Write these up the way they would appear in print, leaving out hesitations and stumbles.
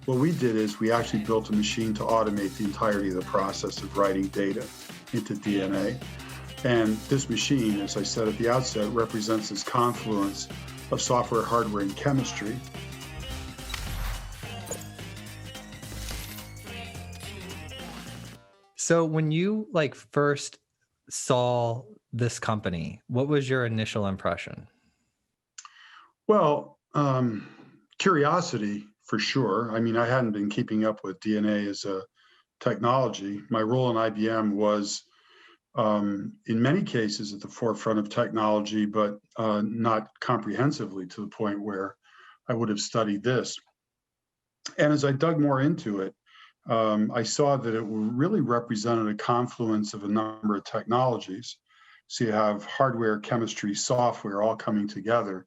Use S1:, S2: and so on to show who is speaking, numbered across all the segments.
S1: What we did is we actually built a machine to automate the entirety of the process of writing data into DNA. And this machine, as I said at the outset, represents this confluence of software, hardware, and chemistry.
S2: So when you first saw this company, what was your initial impression?
S1: Well, curiosity for sure. I mean, I hadn't been keeping up with DNA as a technology. My role in IBM was, in many cases, at the forefront of technology, but not comprehensively to the point where I would have studied this. And as I dug more into it, I saw that it really represented a confluence of a number of technologies. So you have hardware, chemistry, software all coming together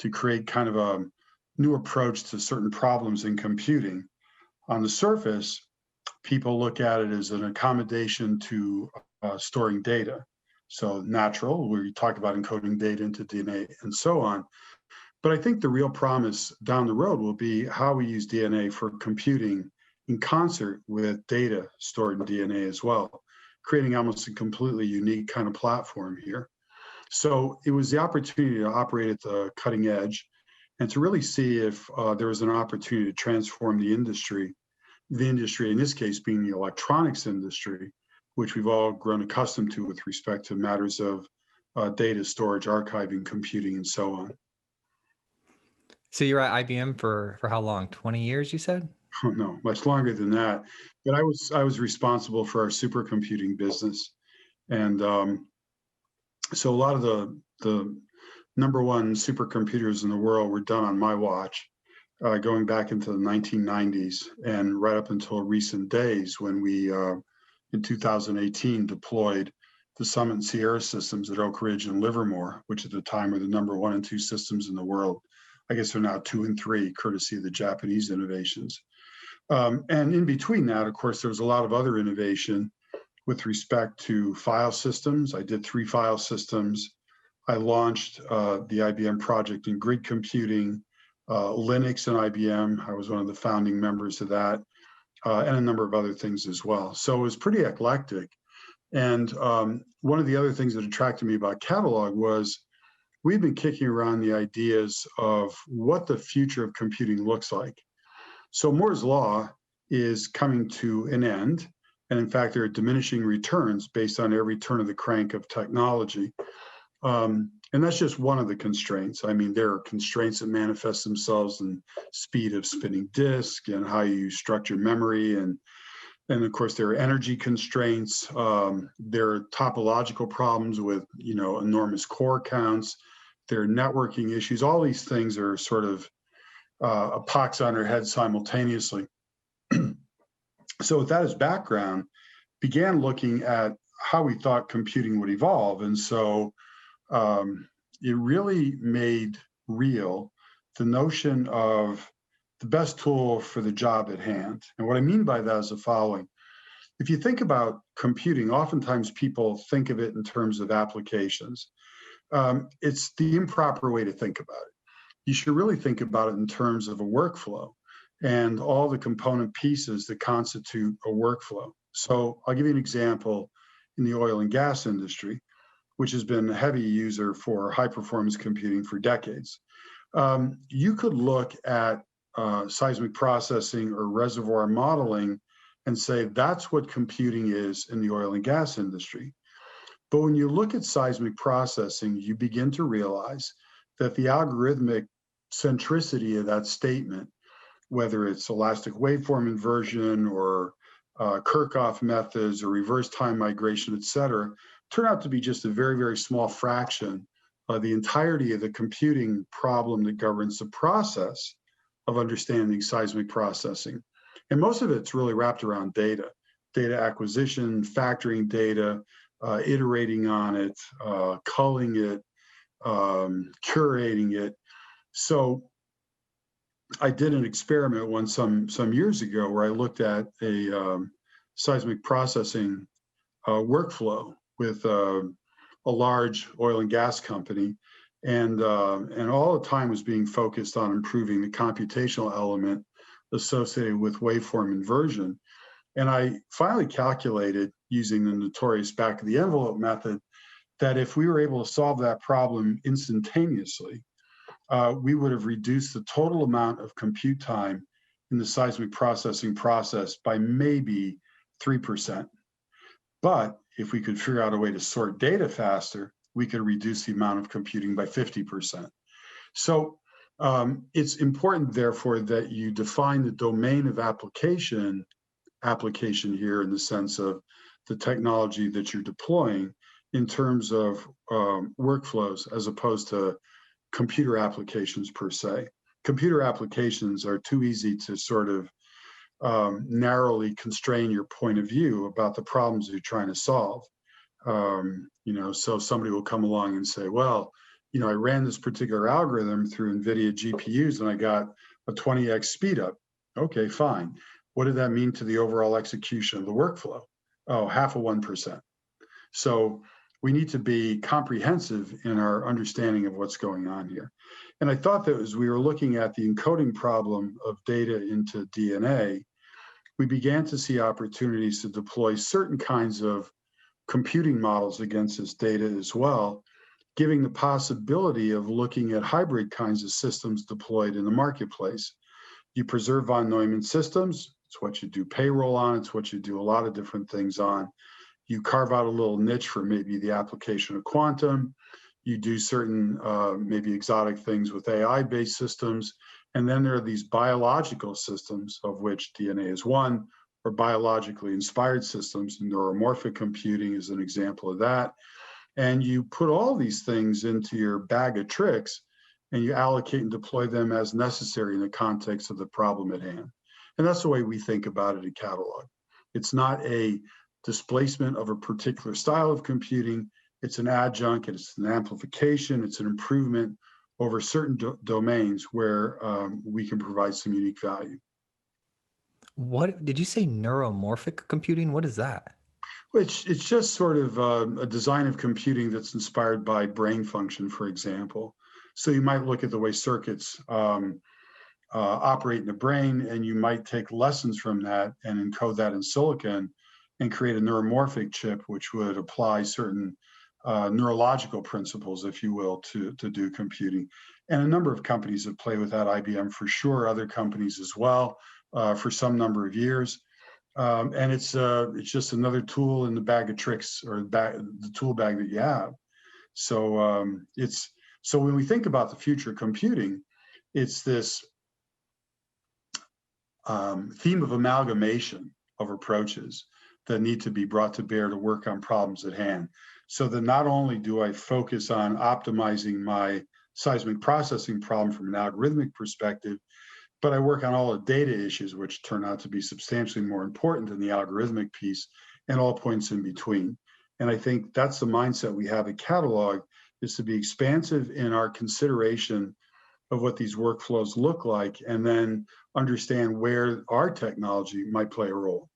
S1: to create kind of a new approach to certain problems in computing. On the surface, people look at it as an accommodation to storing data. So natural, where you talk about encoding data into DNA and so on. But I think the real promise down the road will be how we use DNA for computing in concert with data stored in DNA as well, creating almost a completely unique kind of platform here. So it was the opportunity to operate at the cutting edge and to really see if there was an opportunity to transform the industry in this case being the electronics industry, which we've all grown accustomed to with respect to matters of data storage, archiving, computing, and so on.
S2: So you're at IBM for how long? 20 years, you said?
S1: Oh, no, much longer than that. But I was responsible for our supercomputing business, and so a lot of the number one supercomputers in the world were done on my watch, going back into the 1990s and right up until recent days when we, in 2018, deployed the Summit and Sierra systems at Oak Ridge and Livermore, which at the time were the number 1 and 2 systems in the world. I guess they're now 2 and 3, courtesy of the Japanese innovations. And in between that, of course, there was a lot of other innovation with respect to file systems. I did 3 file systems. I launched the IBM project in grid computing, Linux and IBM. I was one of the founding members of that, and a number of other things as well. So it was pretty eclectic. And one of the other things that attracted me about Catalog was we've been kicking around the ideas of what the future of computing looks like. So Moore's law is coming to an end. And in fact, there are diminishing returns based on every turn of the crank of technology. And that's just one of the constraints. I mean, there are constraints that manifest themselves in speed of spinning disk and how you structure memory. And of course, there are energy constraints. There are topological problems with, enormous core counts. There are networking issues. All these things are sort of a pox on our head simultaneously. So with that as background, began looking at how we thought computing would evolve. And so it really made real the notion of the best tool for the job at hand. And what I mean by that is the following. If you think about computing, oftentimes people think of it in terms of applications. It's the improper way to think about it. You should really think about it in terms of a workflow and all the component pieces that constitute a workflow. So I'll give you an example in the oil and gas industry, which has been a heavy user for high performance computing for decades. You could look at seismic processing or reservoir modeling and say that's what computing is in the oil and gas industry. But when you look at seismic processing, you begin to realize that the algorithmic centricity of that statement, whether it's elastic waveform inversion or Kirchhoff methods or reverse time migration, et cetera, turn out to be just a very, very small fraction of the entirety of the computing problem that governs the process of understanding seismic processing. And most of it's really wrapped around data acquisition, factoring data, iterating on it, culling it, curating it. So I did an experiment once some years ago where I looked at a seismic processing workflow with a large oil and gas company, and all the time was being focused on improving the computational element associated with waveform inversion. And I finally calculated using the notorious back of the envelope method that if we were able to solve that problem instantaneously, we would have reduced the total amount of compute time in the seismic processing process by maybe 3%. But if we could figure out a way to sort data faster, we could reduce the amount of computing by 50%. So it's important, therefore, that you define the domain of application here in the sense of the technology that you're deploying in terms of workflows as opposed to computer applications per se. Computer applications are too easy to sort of narrowly constrain your point of view about the problems you're trying to solve. So somebody will come along and say, well, I ran this particular algorithm through NVIDIA GPUs and I got a 20x speed up. Okay, fine. What did that mean to the overall execution of the workflow? Oh, 0.5%. So we need to be comprehensive in our understanding of what's going on here. And I thought that as we were looking at the encoding problem of data into DNA, we began to see opportunities to deploy certain kinds of computing models against this data as well, giving the possibility of looking at hybrid kinds of systems deployed in the marketplace. You preserve von Neumann systems. It's what you do payroll on. It's what you do a lot of different things on. You carve out a little niche for maybe the application of quantum. You do certain maybe exotic things with AI-based systems. And then there are these biological systems, of which DNA is one, or biologically inspired systems. Neuromorphic computing is an example of that. And you put all these things into your bag of tricks and you allocate and deploy them as necessary in the context of the problem at hand. And that's the way we think about it at Catalog. It's not a displacement of a particular style of computing. It's an adjunct, it's an amplification, it's an improvement over certain domains where we can provide some unique value.
S2: What did you say, neuromorphic computing? What is that?
S1: It's just sort of a design of computing that's inspired by brain function, for example. So you might look at the way circuits operate in the brain, and you might take lessons from that and encode that in silicon and create a neuromorphic chip, which would apply certain neurological principles, if you will, to do computing. And a number of companies have played with that, IBM for sure, other companies as well, for some number of years. And it's just another tool in the bag of tricks, or the tool bag that you have. So so when we think about the future of computing, it's this theme of amalgamation of approaches that need to be brought to bear to work on problems at hand. So that not only do I focus on optimizing my seismic processing problem from an algorithmic perspective, but I work on all the data issues, which turn out to be substantially more important than the algorithmic piece, and all points in between. And I think that's the mindset we have at Catalog, is to be expansive in our consideration of what these workflows look like, and then understand where our technology might play a role.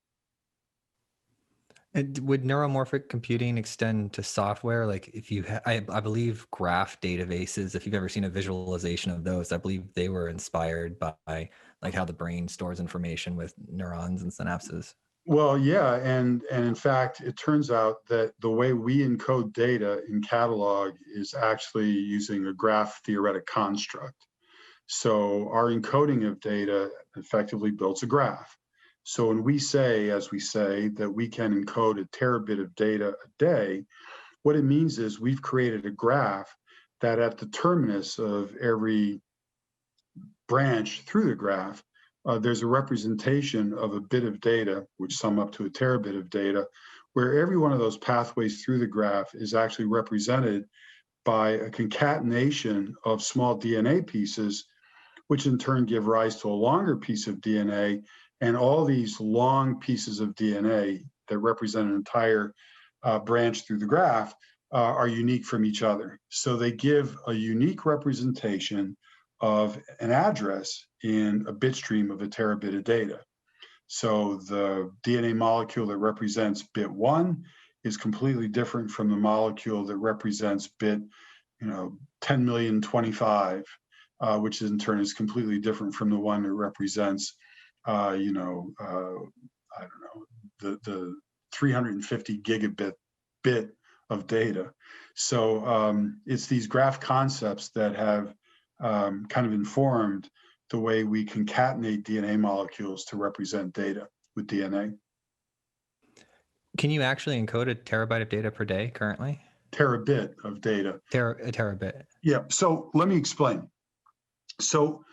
S2: And would neuromorphic computing extend to software? Like if you, I believe graph databases, if you've ever seen a visualization of those, I believe they were inspired by like how the brain stores information with neurons and synapses.
S1: Well, yeah, and in fact, it turns out that the way we encode data in Catalog is actually using a graph theoretic construct. So our encoding of data effectively builds a graph. So when we say, as we say, that we can encode a terabit of data a day, what it means is we've created a graph that at the terminus of every branch through the graph, there's a representation of a bit of data, which sum up to a terabit of data, where every one of those pathways through the graph is actually represented by a concatenation of small DNA pieces, which in turn give rise to a longer piece of DNA. And all these long pieces of DNA that represent an entire branch through the graph are unique from each other. So they give a unique representation of an address in a bit stream of a terabit of data. So the DNA molecule that represents bit 1 is completely different from the molecule that represents bit 10,025,000, which in turn is completely different from the one that represents I don't know, the 350 gigabit bit of data. So it's these graph concepts that have kind of informed the way we concatenate DNA molecules to represent data with DNA.
S2: Can you actually encode a terabyte of data per day currently?
S1: Terabit of data.
S2: A terabit.
S1: Yeah. So let me explain. So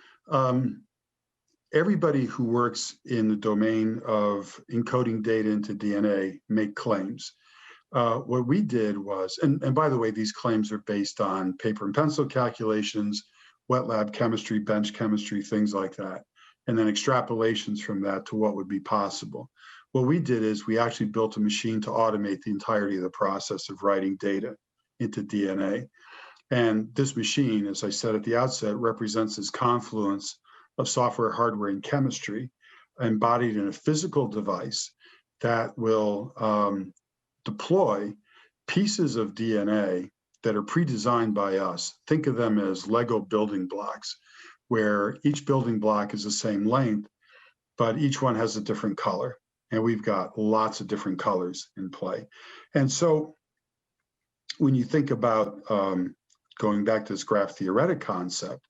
S1: everybody who works in the domain of encoding data into DNA make claims. What we did was, and by the way, these claims are based on paper and pencil calculations, wet lab chemistry, bench chemistry, things like that, and then extrapolations from that to what would be possible. What we did is we actually built a machine to automate the entirety of the process of writing data into DNA. And this machine, as I said at the outset, represents this confluence of software, hardware, and chemistry embodied in a physical device that will deploy pieces of DNA that are pre-designed by us. Think of them as Lego building blocks, where each building block is the same length, but each one has a different color. And we've got lots of different colors in play. And so when you think about going back to this graph theoretic concept,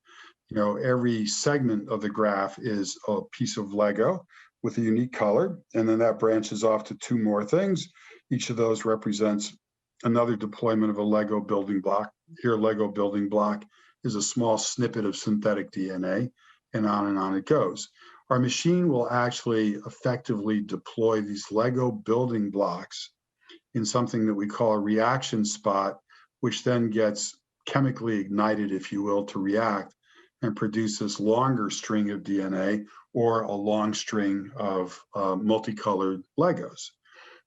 S1: every segment of the graph is a piece of Lego with a unique color, and then that branches off to two more things. Each of those represents another deployment of a Lego building block. Here, Lego building block is a small snippet of synthetic DNA, and on it goes. Our machine will actually effectively deploy these Lego building blocks in something that we call a reaction spot, which then gets chemically ignited, if you will, to react and produce this longer string of DNA or a long string of multicolored Legos.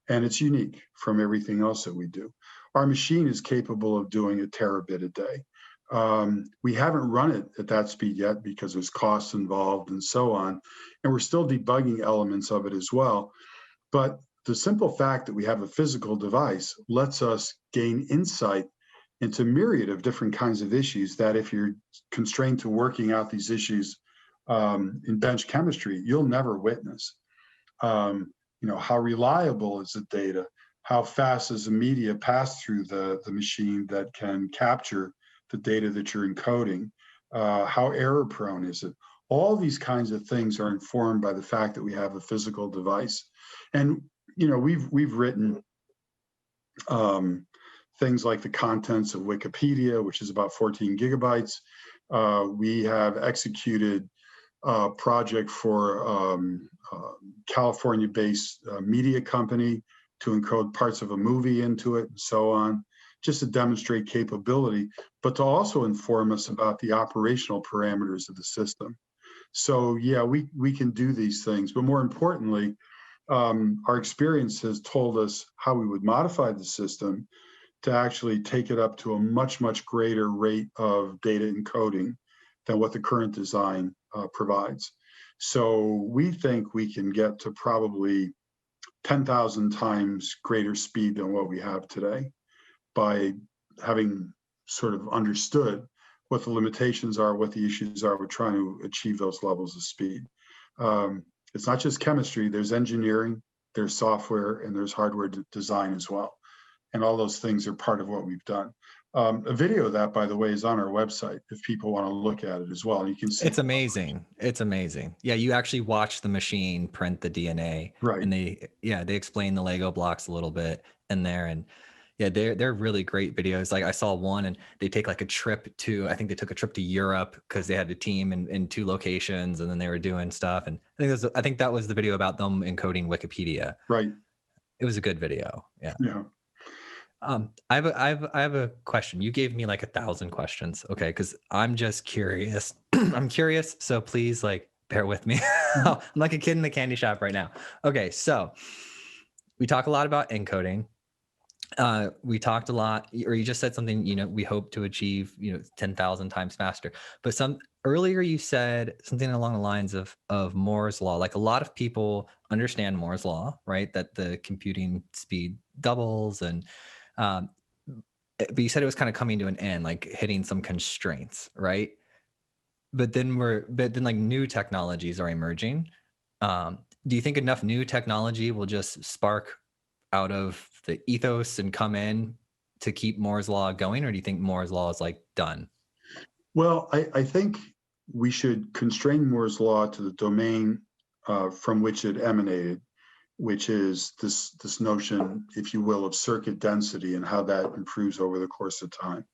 S1: And it's unique from everything else that we do. Our machine is capable of doing a terabit a day. We haven't run it at that speed yet because there's costs involved and so on. And we're still debugging elements of it as well. But the simple fact that we have a physical device lets us gain insight into a myriad of different kinds of issues that if you're constrained to working out these issues in bench chemistry, you'll never witness. How reliable is the data? How fast does the media pass through the machine that can capture the data that you're encoding? How error prone is it? All these kinds of things are informed by the fact that we have a physical device. And we've written things like the contents of Wikipedia, which is about 14 gigabytes. We have executed a project for California-based media company to encode parts of a movie into it and so on, just to demonstrate capability, but to also inform us about the operational parameters of the system. So yeah, we can do these things, but more importantly, our experience has told us how we would modify the system to actually take it up to a much, much greater rate of data encoding than what the current design provides. So we think we can get to probably 10,000 times greater speed than what we have today by having sort of understood what the limitations are, what the issues are with trying to achieve those levels of speed. It's not just chemistry, there's engineering, there's software, and there's hardware design as well. And all those things are part of what we've done. A video of that, by the way, is on our website if people want to look at it as well. And you can see
S2: it's amazing. It's amazing. Yeah, you actually watch the machine print the DNA,
S1: right?
S2: And they explain the Lego blocks a little bit in there, and yeah, they're really great videos. Like I saw one, and they take like a trip to, I think they took a trip to Europe because they had a team in two locations, and then they were doing stuff. And I think that was the video about them encoding Wikipedia.
S1: Right.
S2: It was a good video. Yeah.
S1: Yeah.
S2: I have a question. You gave me like 1,000 questions. Okay. Cause I'm just curious. I'm curious. So please bear with me. I'm like a kid in the candy shop right now. Okay. So we talk a lot about encoding. We talked a lot, or you just said something, we hope to achieve, 10,000 times faster, but earlier you said something along the lines of Moore's law. Like a lot of people understand Moore's law, right? That the computing speed doubles but you said it was kind of coming to an end, like hitting some constraints, right? But then like new technologies are emerging. Do you think enough new technology will just spark out of the ethos and come in to keep Moore's law going, or do you think Moore's law is like done?
S1: Well, I think we should constrain Moore's law to the domain from which it emanated, which is this notion, if you will, of circuit density and how that improves over the course of time.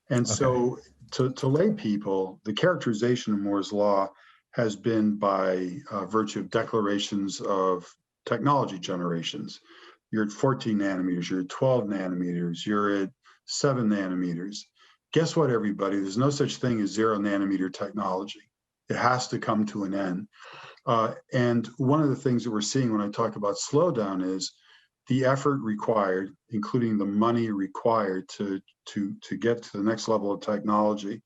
S1: And
S2: Okay.
S1: so to lay people, the characterization of Moore's law has been by virtue of declarations of technology generations. You're at 14 nanometers, you're at 12 nanometers, you're at 7 nanometers. Guess what, everybody? There's no such thing as 0 nanometer technology. It has to come to an end. And one of the things that we're seeing when I talk about slowdown is the effort required, including the money required to get to the next level of technology,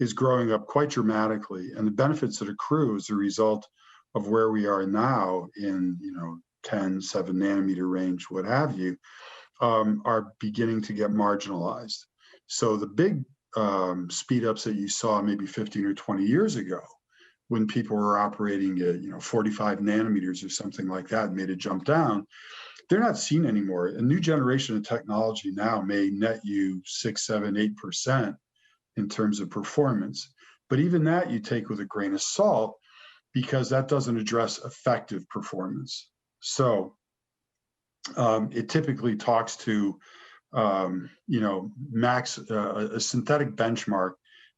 S1: is growing up quite dramatically. And the benefits that accrue as a result of where we are now in 10, 7 nanometer range, what have you, are beginning to get marginalized. So the big speed ups that you saw maybe 15 or 20 years ago, when people were operating at 45 nanometers or something like that, and made a jump down, they're not seen anymore. A new generation of technology now may net you 6, 7, 8% in terms of performance. But even that you take with a grain of salt, because that doesn't address effective performance. So it typically talks to max a synthetic benchmark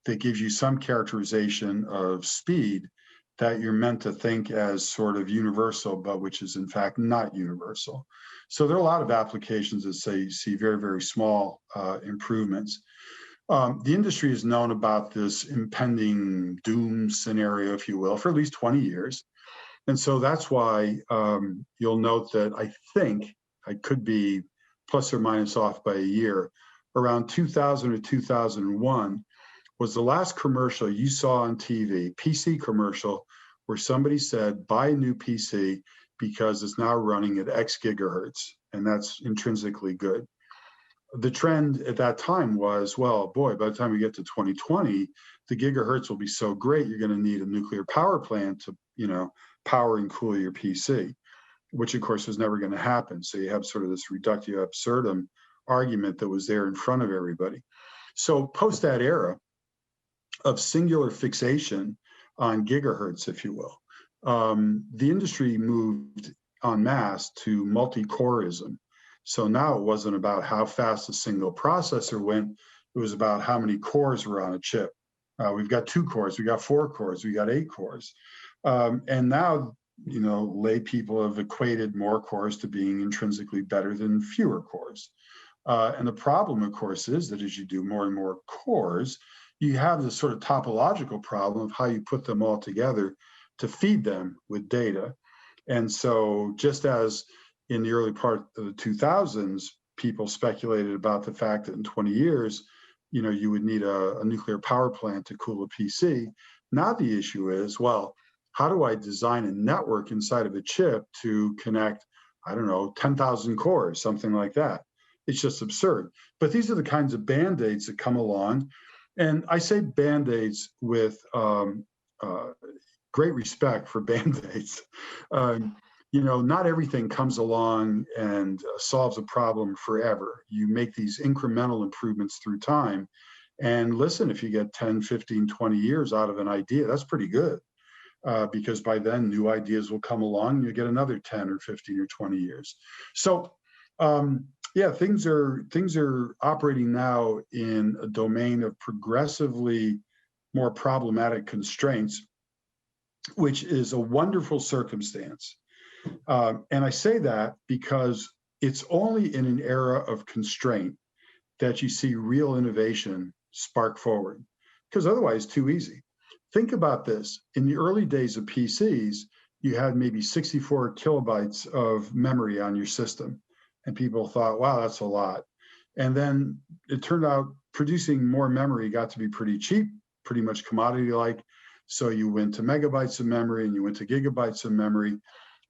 S1: that gives you some characterization of speed that you're meant to think as sort of universal, but which is in fact not universal. So there are a lot of applications that see very, very small improvements. The industry has known about this impending doom scenario, if you will, for at least 20 years. And so that's why you'll note that I think I could be plus or minus off by a year, around 2000 or 2001 was the last commercial you saw on TV, PC commercial, where somebody said, buy a new PC because it's now running at X gigahertz, and that's intrinsically good. The trend at that time was, well, boy, by the time we get to 2020, the gigahertz will be so great, you're going to need a nuclear power plant to, power and cool your PC, which of course was never going to happen. So you have sort of this reductio absurdum argument that was there in front of everybody. So post that era of singular fixation on gigahertz, if you will, the industry moved en masse to multi-coreism. So now it wasn't about how fast a single processor went, it was about how many cores were on a chip. We've got 2 cores, we got 4 cores, we got 8 cores. And now, lay people have equated more cores to being intrinsically better than fewer cores. And the problem, of course, is that as you do more and more cores, you have this sort of topological problem of how you put them all together to feed them with data. And so just as in the early part of the 2000s, people speculated about the fact that in 20 years, you would need a nuclear power plant to cool a PC. Now the issue is, well, how do I design a network inside of a chip to connect, 10,000 cores, something like that? It's just absurd. But these are the kinds of band-aids that come along. And I say band-aids with great respect for band-aids. Not everything comes along and solves a problem forever. You make these incremental improvements through time. And listen, if you get 10, 15, 20 years out of an idea, that's pretty good. Because by then new ideas will come along and you get another 10 or 15 or 20 years. So things are operating now in a domain of progressively more problematic constraints, which is a wonderful circumstance. And I say that because it's only in an era of constraint that you see real innovation spark forward, because otherwise it's too easy. Think about this. In the early days of PCs, you had maybe 64 kilobytes of memory on your system. And people thought, wow, that's a lot. And then it turned out producing more memory got to be pretty cheap, pretty much commodity-like. So you went to megabytes of memory and you went to gigabytes of memory.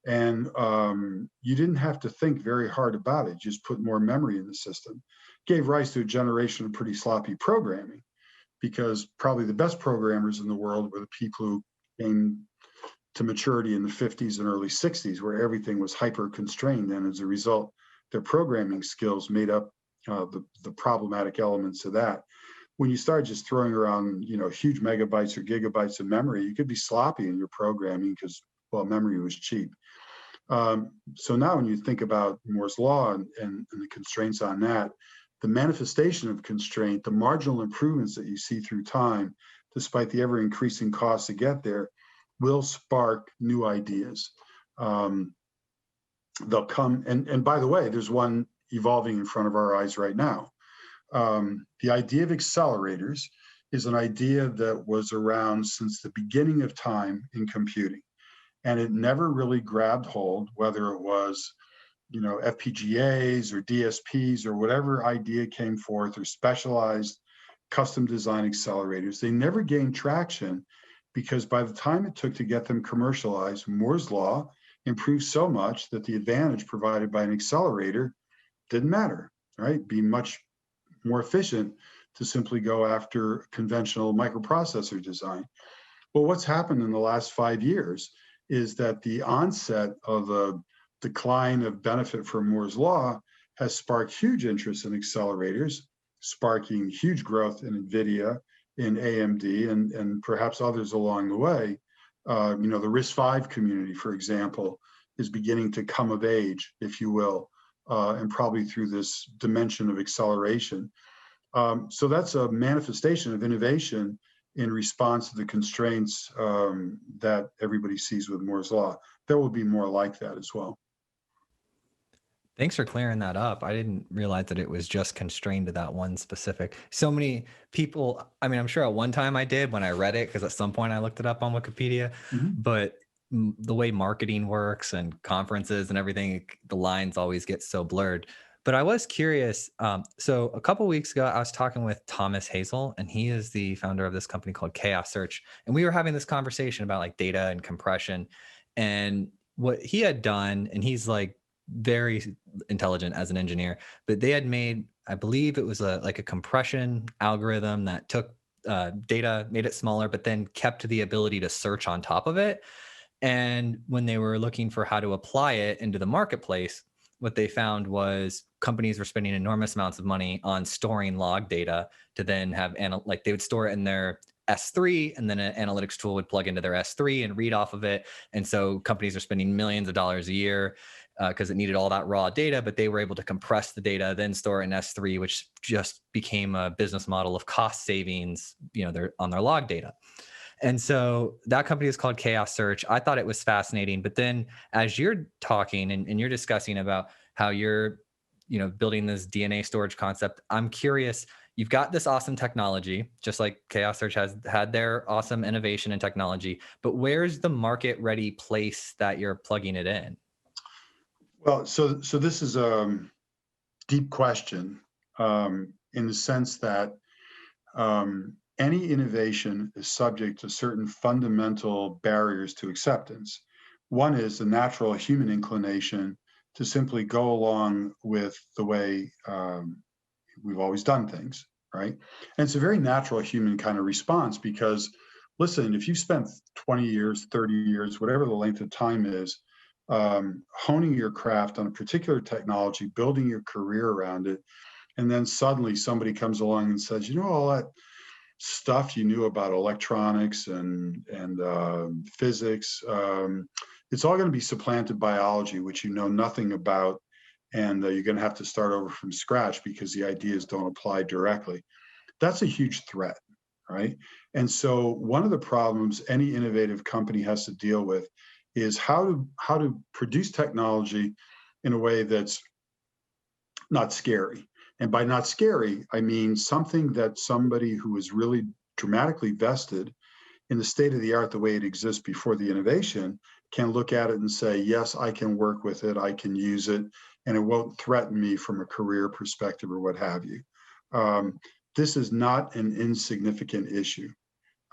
S1: And you didn't have to think very hard about it. Just put more memory in the system. Gave rise to a generation of pretty sloppy programming, because probably the best programmers in the world were the people who came to maturity in the 50s and early 60s, where everything was hyper constrained. And as a result, their programming skills made up the problematic elements of that. When you start just throwing around, huge megabytes or gigabytes of memory, you could be sloppy in your programming because, well, memory was cheap. So now when you think about Moore's law and the constraints on that, the manifestation of constraint, the marginal improvements that you see through time, despite the ever increasing costs to get there, will spark new ideas. They'll come, and by the way, there's one evolving in front of our eyes right now. The idea of accelerators is an idea that was around since the beginning of time in computing, and it never really grabbed hold, whether it was FPGAs or DSPs or whatever idea came forth, or specialized custom design accelerators. They never gained traction because by the time it took to get them commercialized, Moore's law improved so much that the advantage provided by an accelerator didn't matter, right? Be much more efficient to simply go after conventional microprocessor design. Well, what's happened in the last 5 years is that the onset of a decline of benefit from Moore's law has sparked huge interest in accelerators, sparking huge growth in NVIDIA, in AMD, and perhaps others along the way. The RISC-V community, for example, is beginning to come of age, if you will, and probably through this dimension of acceleration. So that's a manifestation of innovation in response to the constraints that everybody sees with Moore's law. There will be more like that as well.
S2: Thanks for clearing that up. I didn't realize that it was just constrained to that one specific. So many people, I'm sure at one time I did when I read it, because at some point I looked it up on Wikipedia, but the way marketing works and conferences and everything, the lines always get so blurred. But I was curious. So a couple of weeks ago, I was talking with Thomas Hazel, and he is the founder of this company called Chaos Search. And we were having this conversation about like data and compression and what he had done. And he's like very intelligent as an engineer, but they had made, I believe it was a compression algorithm that took data, made it smaller, but then kept the ability to search on top of it. And when they were looking for how to apply it into the marketplace, what they found was companies were spending enormous amounts of money on storing log data to then have, they would store it in their S3, and then an analytics tool would plug into their S3 and read off of it. And so companies are spending millions of dollars a year because it needed all that raw data, but they were able to compress the data, then store it in S3, which just became a business model of cost savings, they're on their log data. And so that company is called Chaos Search. I thought it was fascinating. But then as you're talking and you're discussing about how you're, building this DNA storage concept, I'm curious, you've got this awesome technology, just like Chaos Search has had their awesome innovation and technology, but where's the market ready place that you're plugging it in?
S1: Well, so this is a deep question in the sense that any innovation is subject to certain fundamental barriers to acceptance. One is the natural human inclination to simply go along with the way we've always done things, right? And it's a very natural human kind of response because, listen, if you spent 20 years, 30 years, whatever the length of time is, honing your craft on a particular technology, building your career around it, and then suddenly somebody comes along and says, all that stuff you knew about electronics and physics, it's all going to be supplanted biology, which you know nothing about, and you're going to have to start over from scratch because the ideas don't apply directly. That's a huge threat, right? And so one of the problems any innovative company has to deal with is how to produce technology in a way that's not scary. And by not scary, I mean something that somebody who is really dramatically vested in the state of the art, the way it exists before the innovation, can look at it and say, yes, I can work with it, I can use it, and it won't threaten me from a career perspective or what have you. This is not an insignificant issue.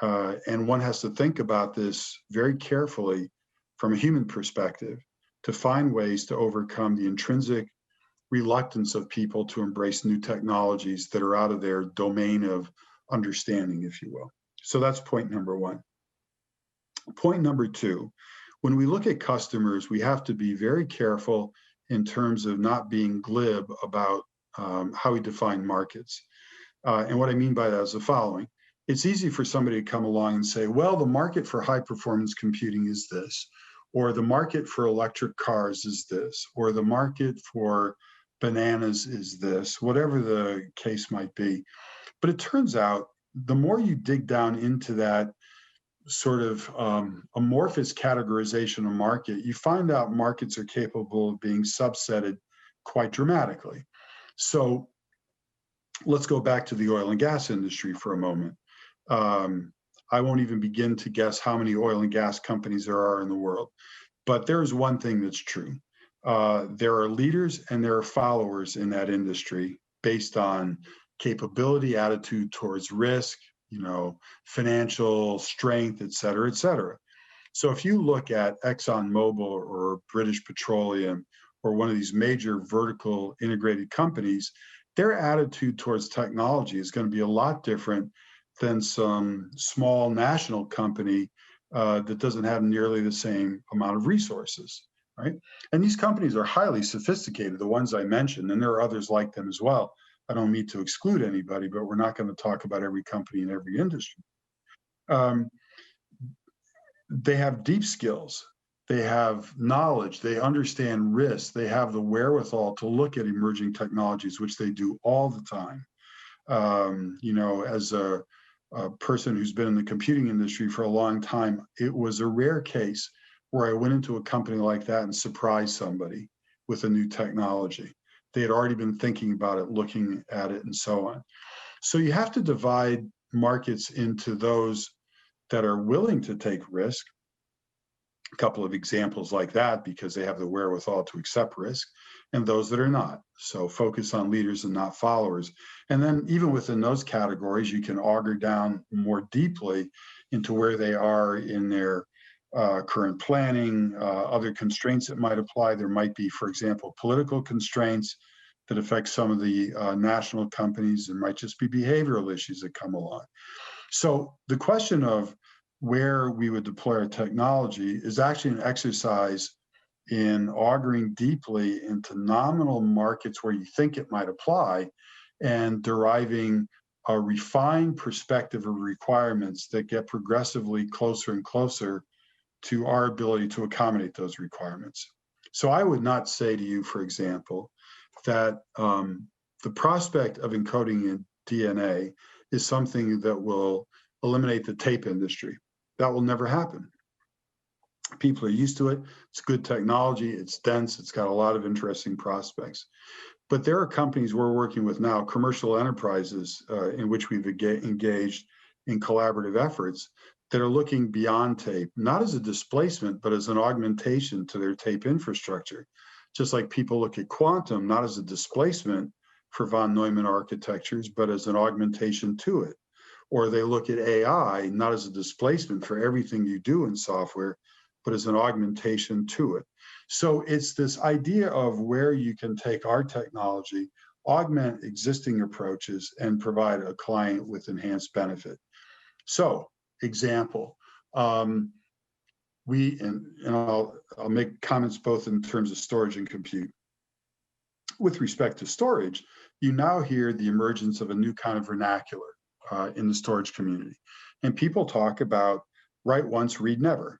S1: And one has to think about this very carefully from a human perspective to find ways to overcome the intrinsic reluctance of people to embrace new technologies that are out of their domain of understanding, if you will. So that's point number one. Point number two when we look at customers, we have to be very careful in terms of not being glib about how we define markets. And what I mean by that is the following. It's easy for somebody to come along and say, well, the market for high performance computing is this, or the market for electric cars is this, or the market for bananas is this, whatever the case might be. But it turns out the more you dig down into that sort of amorphous categorization of market, you find out markets are capable of being subsetted quite dramatically. So let's go back to the oil and gas industry for a moment. I won't even begin to guess how many oil and gas companies there are in the world. But there is one thing that's true. There are leaders and there are followers in that industry based on capability, attitude towards risk, financial strength, et cetera, et cetera. So if you look at ExxonMobil or British Petroleum or one of these major vertical integrated companies, their attitude towards technology is going to be a lot different than some small national company that doesn't have nearly the same amount of resources, right? And these companies are highly sophisticated, the ones I mentioned, and there are others like them as well. I don't mean to exclude anybody, but we're not going to talk about every company in every industry. They have deep skills. They have knowledge. They understand risk. They have the wherewithal to look at emerging technologies, which they do all the time. As a person who's been in the computing industry for a long time, it was a rare case where I went into a company like that and surprised somebody with a new technology. They had already been thinking about it, looking at it, and so on. So you have to divide markets into those that are willing to take risk. A couple of examples like that, because they have the wherewithal to accept risk, and those that are not. So focus on leaders and not followers. And then even within those categories, you can auger down more deeply into where they are in their current planning, other constraints that might apply. There might be, for example, political constraints that affect some of the national companies. There might just be behavioral issues that come along. So the question of where we would deploy our technology is actually an exercise in augering deeply into nominal markets where you think it might apply and deriving a refined perspective of requirements that get progressively closer and closer to our ability to accommodate those requirements. So I would not say to you, for example, that the prospect of encoding in DNA is something that will eliminate the tape industry. That will never happen. People are used to it. It's good technology. It's dense. It's got a lot of interesting prospects. But there are companies we're working with now, commercial enterprises in which we've engaged in collaborative efforts that are looking beyond tape, not as a displacement, but as an augmentation to their tape infrastructure. Just like people look at quantum, not as a displacement for von Neumann architectures, but as an augmentation to it. Or they look at AI, not as a displacement for everything you do in software, but as an augmentation to it. So it's this idea of where you can take our technology, augment existing approaches, and provide a client with enhanced benefit. So, example, I'll make comments both in terms of storage and compute. With respect to storage, you now hear the emergence of a new kind of vernacular in the storage community. And people talk about write once, read never,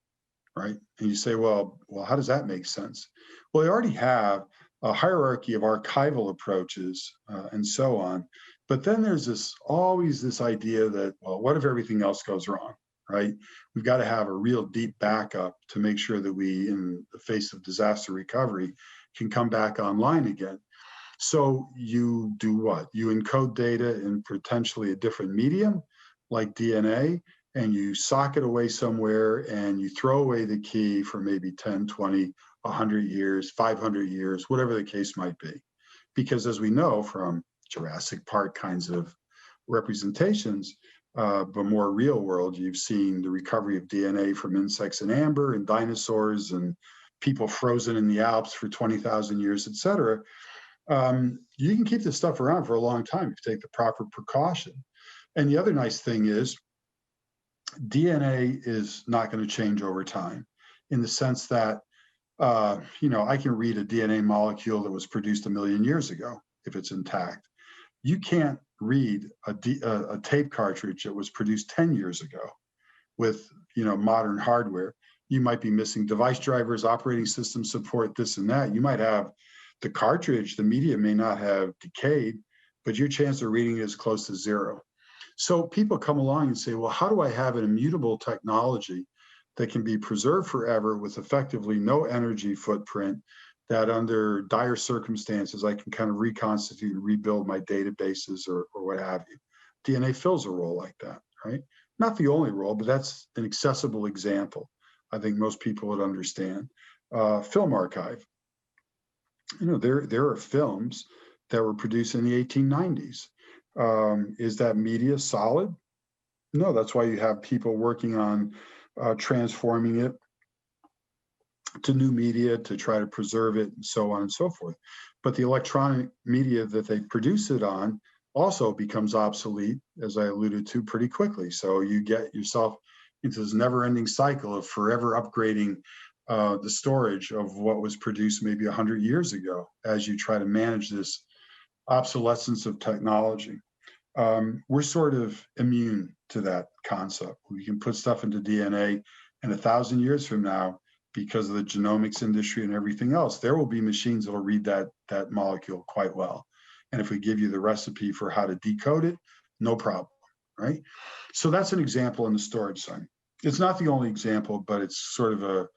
S1: right? And you say, well, how does that make sense? Well, they already have a hierarchy of archival approaches and so on. But then there's always this idea that, well, what if everything else goes wrong, right? We've got to have a real deep backup to make sure that we, in the face of disaster recovery, can come back online again. So you do what? You encode data in potentially a different medium, like DNA, and you sock it away somewhere and you throw away the key for maybe 10, 20, 100 years, 500 years, whatever the case might be. Because as we know from Jurassic Park kinds of representations, but more real world, you've seen the recovery of DNA from insects in amber and dinosaurs and people frozen in the Alps for 20,000 years, et cetera. You can keep this stuff around for a long time if you take the proper precaution. And the other nice thing is DNA is not going to change over time. in the sense that, I can read a DNA molecule that was produced 1,000,000 years ago if it's intact. You can't read a tape cartridge that was produced 10 years ago with, modern hardware. You might be missing device drivers, operating system support, this and that. You might have the cartridge, the media may not have decayed, but your chance of reading it is close to zero. So people come along and say, well, how do I have an immutable technology that can be preserved forever with effectively no energy footprint, that under dire circumstances, I can kind of reconstitute and rebuild my databases or what have you. DNA fills a role like that, right? Not the only role, but that's an accessible example. I think most people would understand. Film archive. There are films that were produced in the 1890s. Is that media solid? No, that's why you have people working on transforming it to new media to try to preserve it and so on and so forth. But the electronic media that they produce it on also becomes obsolete, as I alluded to, pretty quickly. So you get yourself into this never-ending cycle of forever upgrading the storage of what was produced maybe 100 years ago as you try to manage this obsolescence of technology. We're sort of immune to that concept. We can put stuff into DNA, and 1,000 years from now, because of the genomics industry and everything else, there will be machines that will read that molecule quite well. And if we give you the recipe for how to decode it, no problem, right? So that's an example on the storage side. It's not the only example, but it's sort of a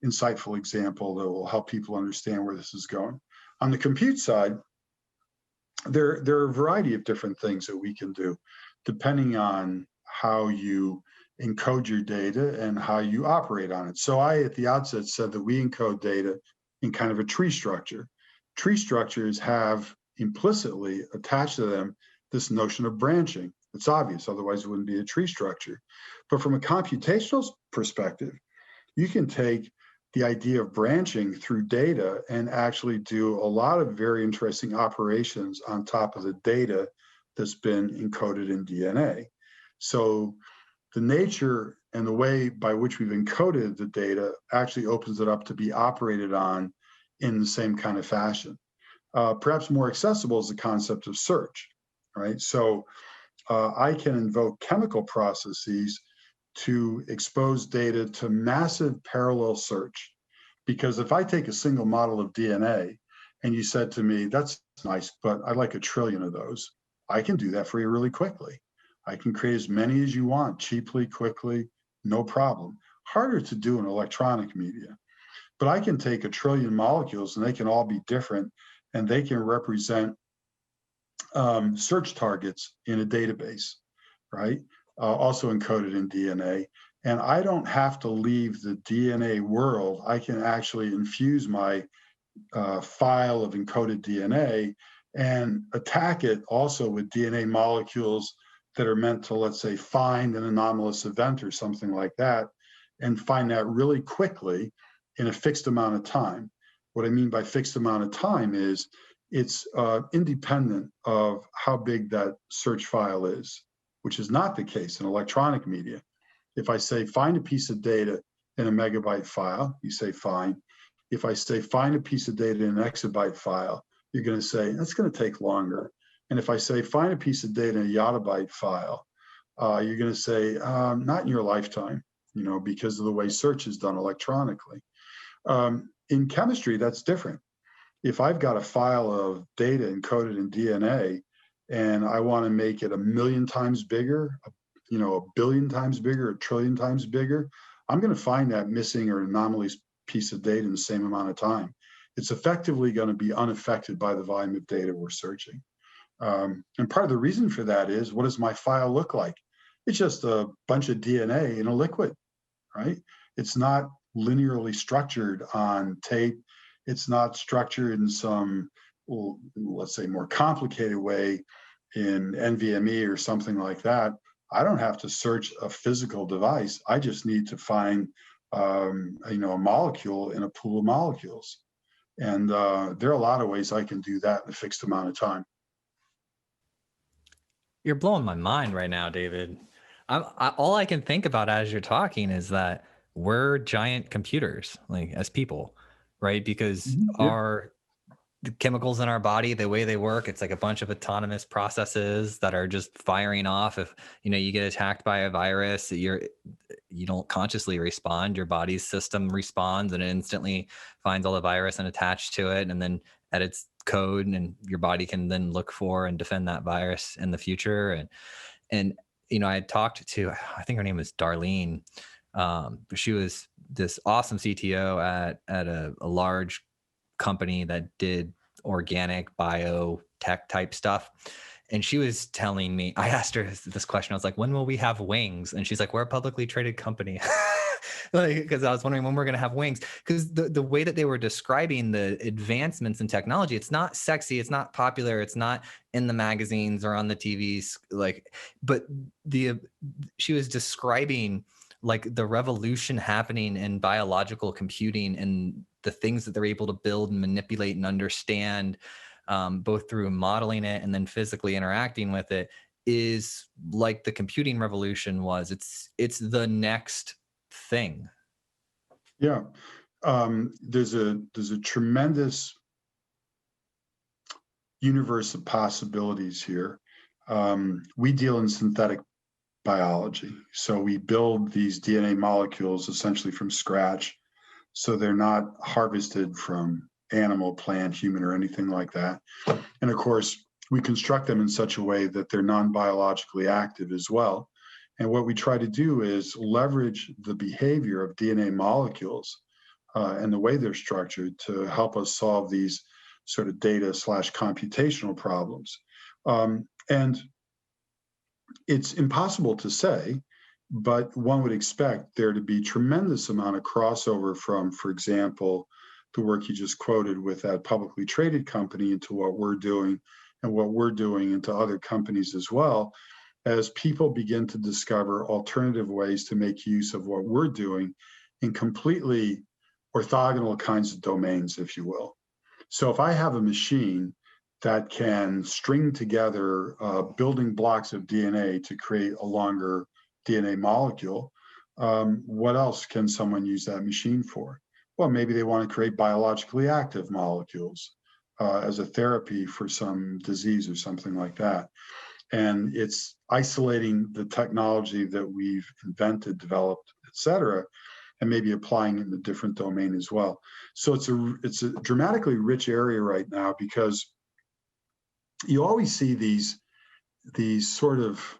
S1: insightful example that will help people understand where this is going. On the compute side, there are a variety of different things that we can do, depending on how you encode your data and how you operate on it. So I, at the outset, said that we encode data in kind of a tree structure. Tree structures have implicitly attached to them this notion of branching. It's obvious, otherwise it wouldn't be a tree structure. But from a computational perspective, you can take the idea of branching through data and actually do a lot of very interesting operations on top of the data that's been encoded in DNA. So the nature and the way by which we've encoded the data actually opens it up to be operated on in the same kind of fashion. Perhaps more accessible is the concept of search, right? So I can invoke chemical processes to expose data to massive parallel search. Because if I take a single model of DNA and you said to me, that's nice, but I'd like 1 trillion of those, I can do that for you really quickly. I can create as many as you want, cheaply, quickly, no problem. Harder to do in electronic media. But I can take 1 trillion molecules and they can all be different, and they can represent search targets in a database, right? Also encoded in DNA. And I don't have to leave the DNA world. I can actually infuse my file of encoded DNA and attack it also with DNA molecules that are meant to, let's say, find an anomalous event or something like that, and find that really quickly in a fixed amount of time. What I mean by fixed amount of time is it's independent of how big that search file is, which is not the case in electronic media. If I say, find a piece of data in a megabyte file, you say, fine. If I say, find a piece of data in an exabyte file, you're going to say, that's going to take longer. And if I say, find a piece of data in a yottabyte file, you're going to say, not in your lifetime, because of the way search is done electronically. In chemistry, that's different. If I've got a file of data encoded in DNA and I want to make it 1,000,000 times bigger, 1,000,000,000 times bigger, 1,000,000,000,000 times bigger, I'm going to find that missing or anomalous piece of data in the same amount of time. It's effectively going to be unaffected by the volume of data we're searching. And part of the reason for that is, what does my file look like? It's just a bunch of DNA in a liquid, right? It's not linearly structured on tape. It's not structured in some, let's say, more complicated way in NVMe or something like that. I don't have to search a physical device. I just need to find, a molecule in a pool of molecules. And there are a lot of ways I can do that in a fixed amount of time.
S2: You're blowing my mind right now, David. All I can think about as you're talking is that we're giant computers, like as people, right? Because
S1: Yeah.
S2: the chemicals in our body, the way they work, it's like a bunch of autonomous processes that are just firing off. If you get attacked by a virus, you don't consciously respond. Your body's system responds and it instantly finds all the virus and attached to it, and then edits code, and your body can then look for and defend that virus in the future. And I had talked to, I think her name was Darlene. She was this awesome CTO at a large company that did organic biotech type stuff. And she was telling me, I asked her this question. I was like, when will we have wings? And she's like, we're a publicly traded company. Because I was wondering when we're going to have wings. Because the way that they were describing the advancements in technology, it's not sexy, it's not popular, it's not in the magazines or on the TVs. But she was describing like the revolution happening in biological computing and the things that they're able to build and manipulate and understand, both through modeling it and then physically interacting with it, is like the computing revolution was. It's the next thing.
S1: Yeah. There's a tremendous universe of possibilities here. We deal in synthetic biology. So we build these DNA molecules essentially from scratch. So they're not harvested from animal, plant, human, or anything like that. And of course, we construct them in such a way that they're non-biologically active as well. And what we try to do is leverage the behavior of DNA molecules and the way they're structured to help us solve these sort of data/computational problems. And it's impossible to say, but one would expect there to be tremendous amount of crossover from, for example, the work you just quoted with that publicly traded company into what we're doing, and what we're doing into other companies as well, as people begin to discover alternative ways to make use of what we're doing in completely orthogonal kinds of domains, if you will. So if I have a machine that can string together building blocks of DNA to create a longer DNA molecule, what else can someone use that machine for? Well, maybe they want to create biologically active molecules as a therapy for some disease or something like that. And it's isolating the technology that we've invented, developed, et cetera, and maybe applying it in a different domain as well. So it's a dramatically rich area right now, because you always see these sort of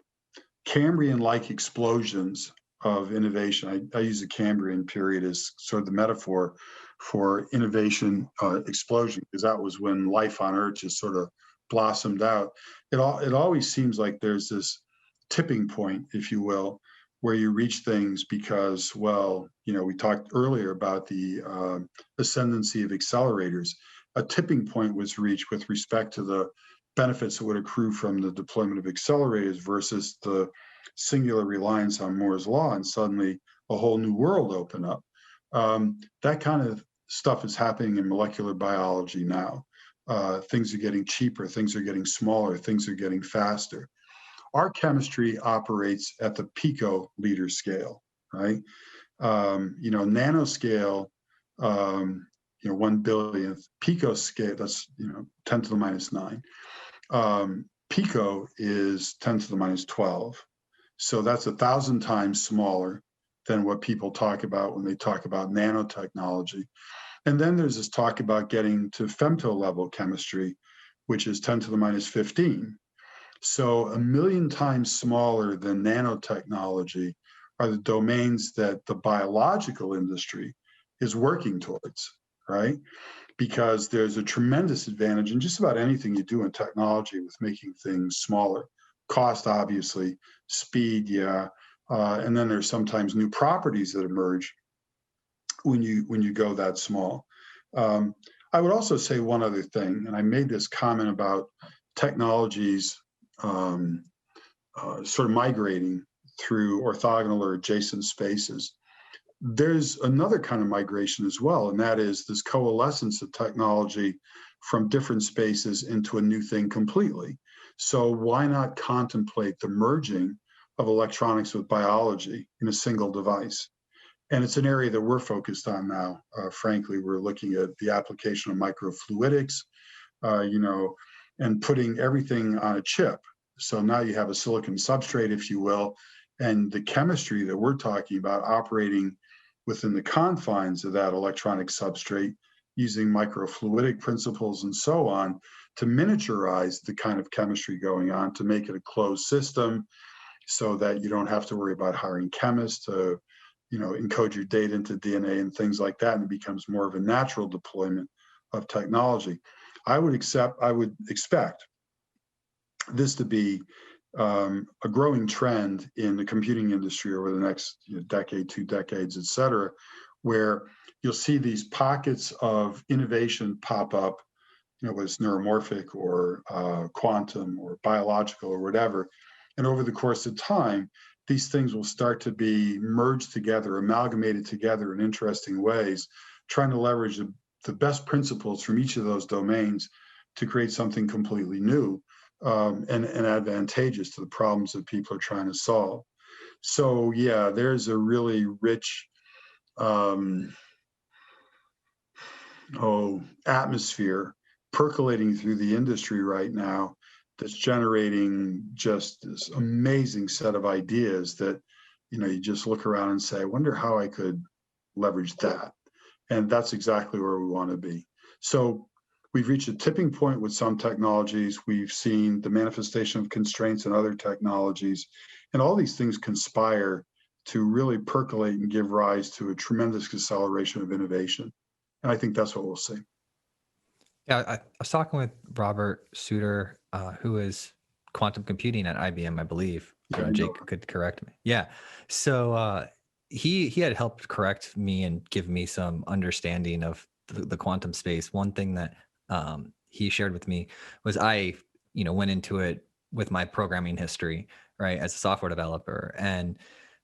S1: Cambrian-like explosions of innovation. I use the Cambrian period as sort of the metaphor for innovation explosion, because that was when life on Earth just sort of blossomed out. It always seems like there's this tipping point, if you will, where you reach things because, well, we talked earlier about the ascendancy of accelerators. A tipping point was reached with respect to the benefits that would accrue from the deployment of accelerators versus the singular reliance on Moore's law, and suddenly a whole new world opened up. That kind of stuff is happening in molecular biology now. Things are getting cheaper, things are getting smaller, things are getting faster. Our chemistry operates at the picoliter scale, right? Nanoscale, 1 billionth. Picoscale, that's 10 to the minus 9. Pico is 10 to the minus 12. So that's 1,000 times smaller than what people talk about when they talk about nanotechnology. And then there's this talk about getting to femto level chemistry, which is 10 to the minus 15. So 1 million times smaller than nanotechnology are the domains that the biological industry is working towards, right? Because there's a tremendous advantage in just about anything you do in technology with making things smaller. Cost, obviously, speed, yeah. And then there's sometimes new properties that emerge when you go that small. I would also say one other thing, and I made this comment about technologies sort of migrating through orthogonal or adjacent spaces. There's another kind of migration as well, and that is this coalescence of technology from different spaces into a new thing completely. So why not contemplate the merging of electronics with biology in a single device? And it's an area that we're focused on now. Frankly, we're looking at the application of microfluidics, and putting everything on a chip. So now you have a silicon substrate, if you will, and the chemistry that we're talking about operating within the confines of that electronic substrate using microfluidic principles and so on to miniaturize the kind of chemistry going on to make it a closed system so that you don't have to worry about hiring chemists to encode your data into DNA and things like that, and it becomes more of a natural deployment of technology. I would expect this to be a growing trend in the computing industry over the next decade, 2 decades, et cetera, where you'll see these pockets of innovation pop up, whether it's neuromorphic or quantum or biological or whatever. And over the course of time, these things will start to be merged together, amalgamated together in interesting ways, trying to leverage the best principles from each of those domains to create something completely new and advantageous to the problems that people are trying to solve. So yeah, there's a really rich atmosphere percolating through the industry right now that's generating just this amazing set of ideas that, you just look around and say, I wonder how I could leverage that. And that's exactly where we want to be. So we've reached a tipping point with some technologies. We've seen the manifestation of constraints in other technologies. And all these things conspire to really percolate and give rise to a tremendous acceleration of innovation. And I think that's what we'll see.
S2: Yeah, I was talking with Robert Suter, who is quantum computing at IBM, I believe. Jake could correct me. Yeah. So he had helped correct me and give me some understanding of the quantum space. One thing that he shared with me was I went into it with my programming history, right, as a software developer. And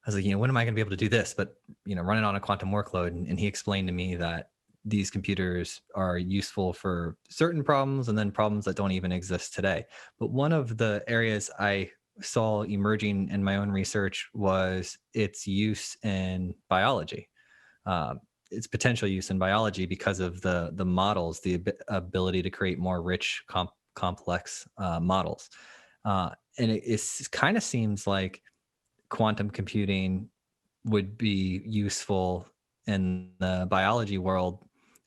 S2: I was like, when am I going to be able to do this? But, running on a quantum workload. And he explained to me that these computers are useful for certain problems and then problems that don't even exist today. But one of the areas I saw emerging in my own research was its use in biology. Its potential use in biology because of the models, the ability to create more rich, complex models. And it kind of seems like quantum computing would be useful in the biology world.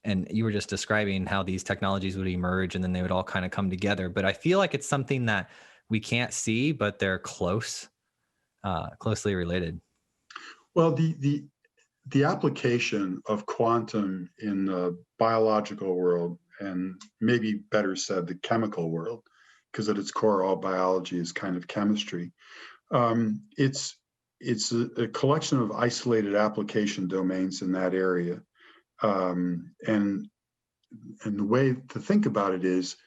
S2: And you were just describing how these technologies would emerge and then they would all kind of come together. But I feel like it's something that we can't see, but they're closely related.
S1: Well, the application of quantum in the biological world, and maybe better said, the chemical world, because at its core, all biology is kind of chemistry. It's a collection of isolated application domains in that area. And the way to think about it is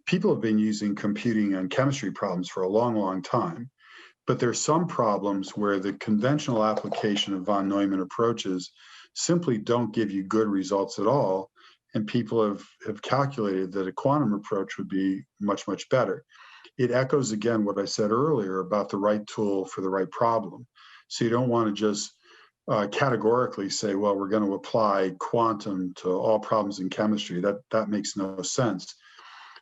S1: people have been using computing on chemistry problems for a long, long time. But there's some problems where the conventional application of von Neumann approaches simply don't give you good results at all. And people have calculated that a quantum approach would be much, much better. It echoes again what I said earlier about the right tool for the right problem. So you don't want to just categorically say, well, we're going to apply quantum to all problems in chemistry. That makes no sense.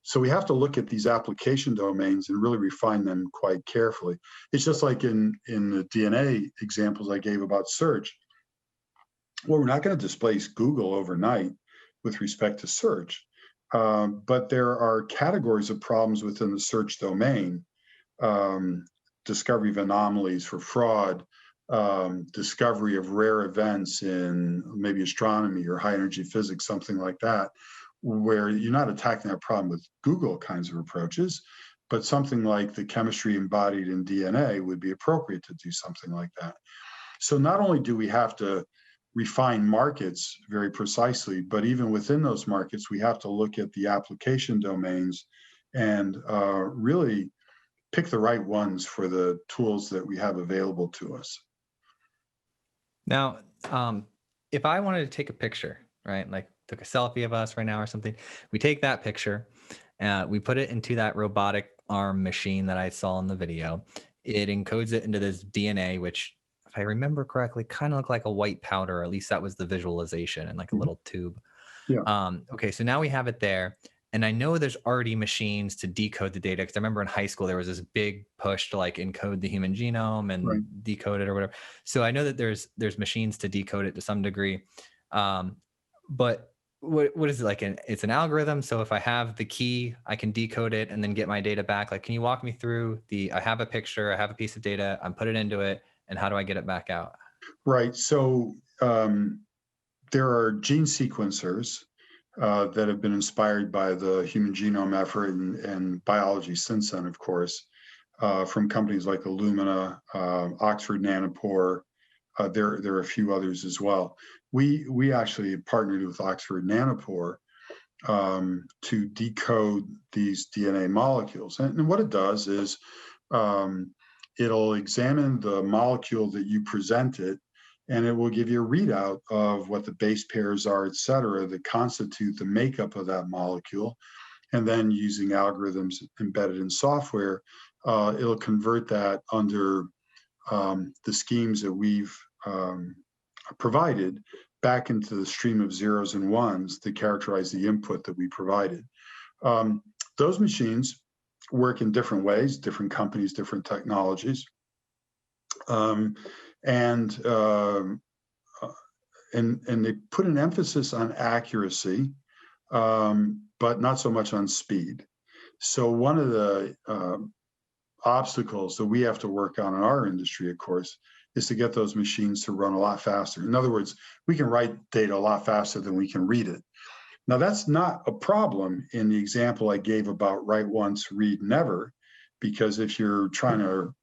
S1: So we have to look at these application domains and really refine them quite carefully. It's just like in the DNA examples I gave about search. Well, we're not going to displace Google overnight with respect to search, but there are categories of problems within the search domain, discovery of anomalies for fraud, discovery of rare events in maybe astronomy or high energy physics, something like that, where you're not attacking that problem with Google kinds of approaches, but something like the chemistry embodied in DNA would be appropriate to do something like that. So not only do we have to refine markets very precisely, but even within those markets, we have to look at the application domains and really pick the right ones for the tools that we have available to us.
S2: Now, if I wanted to take a picture, right, like took a selfie of us right now or something, we take that picture, we put it into that robotic arm machine that I saw in the video. It encodes it into this DNA, which if I remember correctly, kind of looked like a white powder, or at least that was the visualization, and like a
S1: Mhm.
S2: little tube.
S1: Yeah,
S2: Okay, so now we have it there. And I know there's already machines to decode the data, because I remember in high school there was this big push to like encode the human genome
S1: right.
S2: and decode it or whatever. So I know that there's machines to decode it to some degree. But what is it like? It's an algorithm. So if I have the key, I can decode it and then get my data back. Like, can you walk me through I have a picture, I have a piece of data, I'm put it into it, and how do I get it back out?
S1: Right. So there are gene sequencers that have been inspired by the human genome effort and biology since then, of course, from companies like Illumina, Oxford Nanopore. There are a few others as well. We actually partnered with Oxford Nanopore to decode these DNA molecules. And what it does is it'll examine the molecule that you presented, and it will give you a readout of what the base pairs are, et cetera, that constitute the makeup of that molecule. And then using algorithms embedded in software, it'll convert that under the schemes that we've provided back into the stream of zeros and ones that characterize the input that we provided. Um, those machines work in different ways, different companies, different technologies. Um, and, um and they put an emphasis on accuracy, but not so much on speed. So one of the obstacles that we have to work on in our industry, of course, is to get those machines to run a lot faster. In other words, we can write data a lot faster than we can read it. Now, that's not a problem in the example I gave about write once, read never, because if you're trying to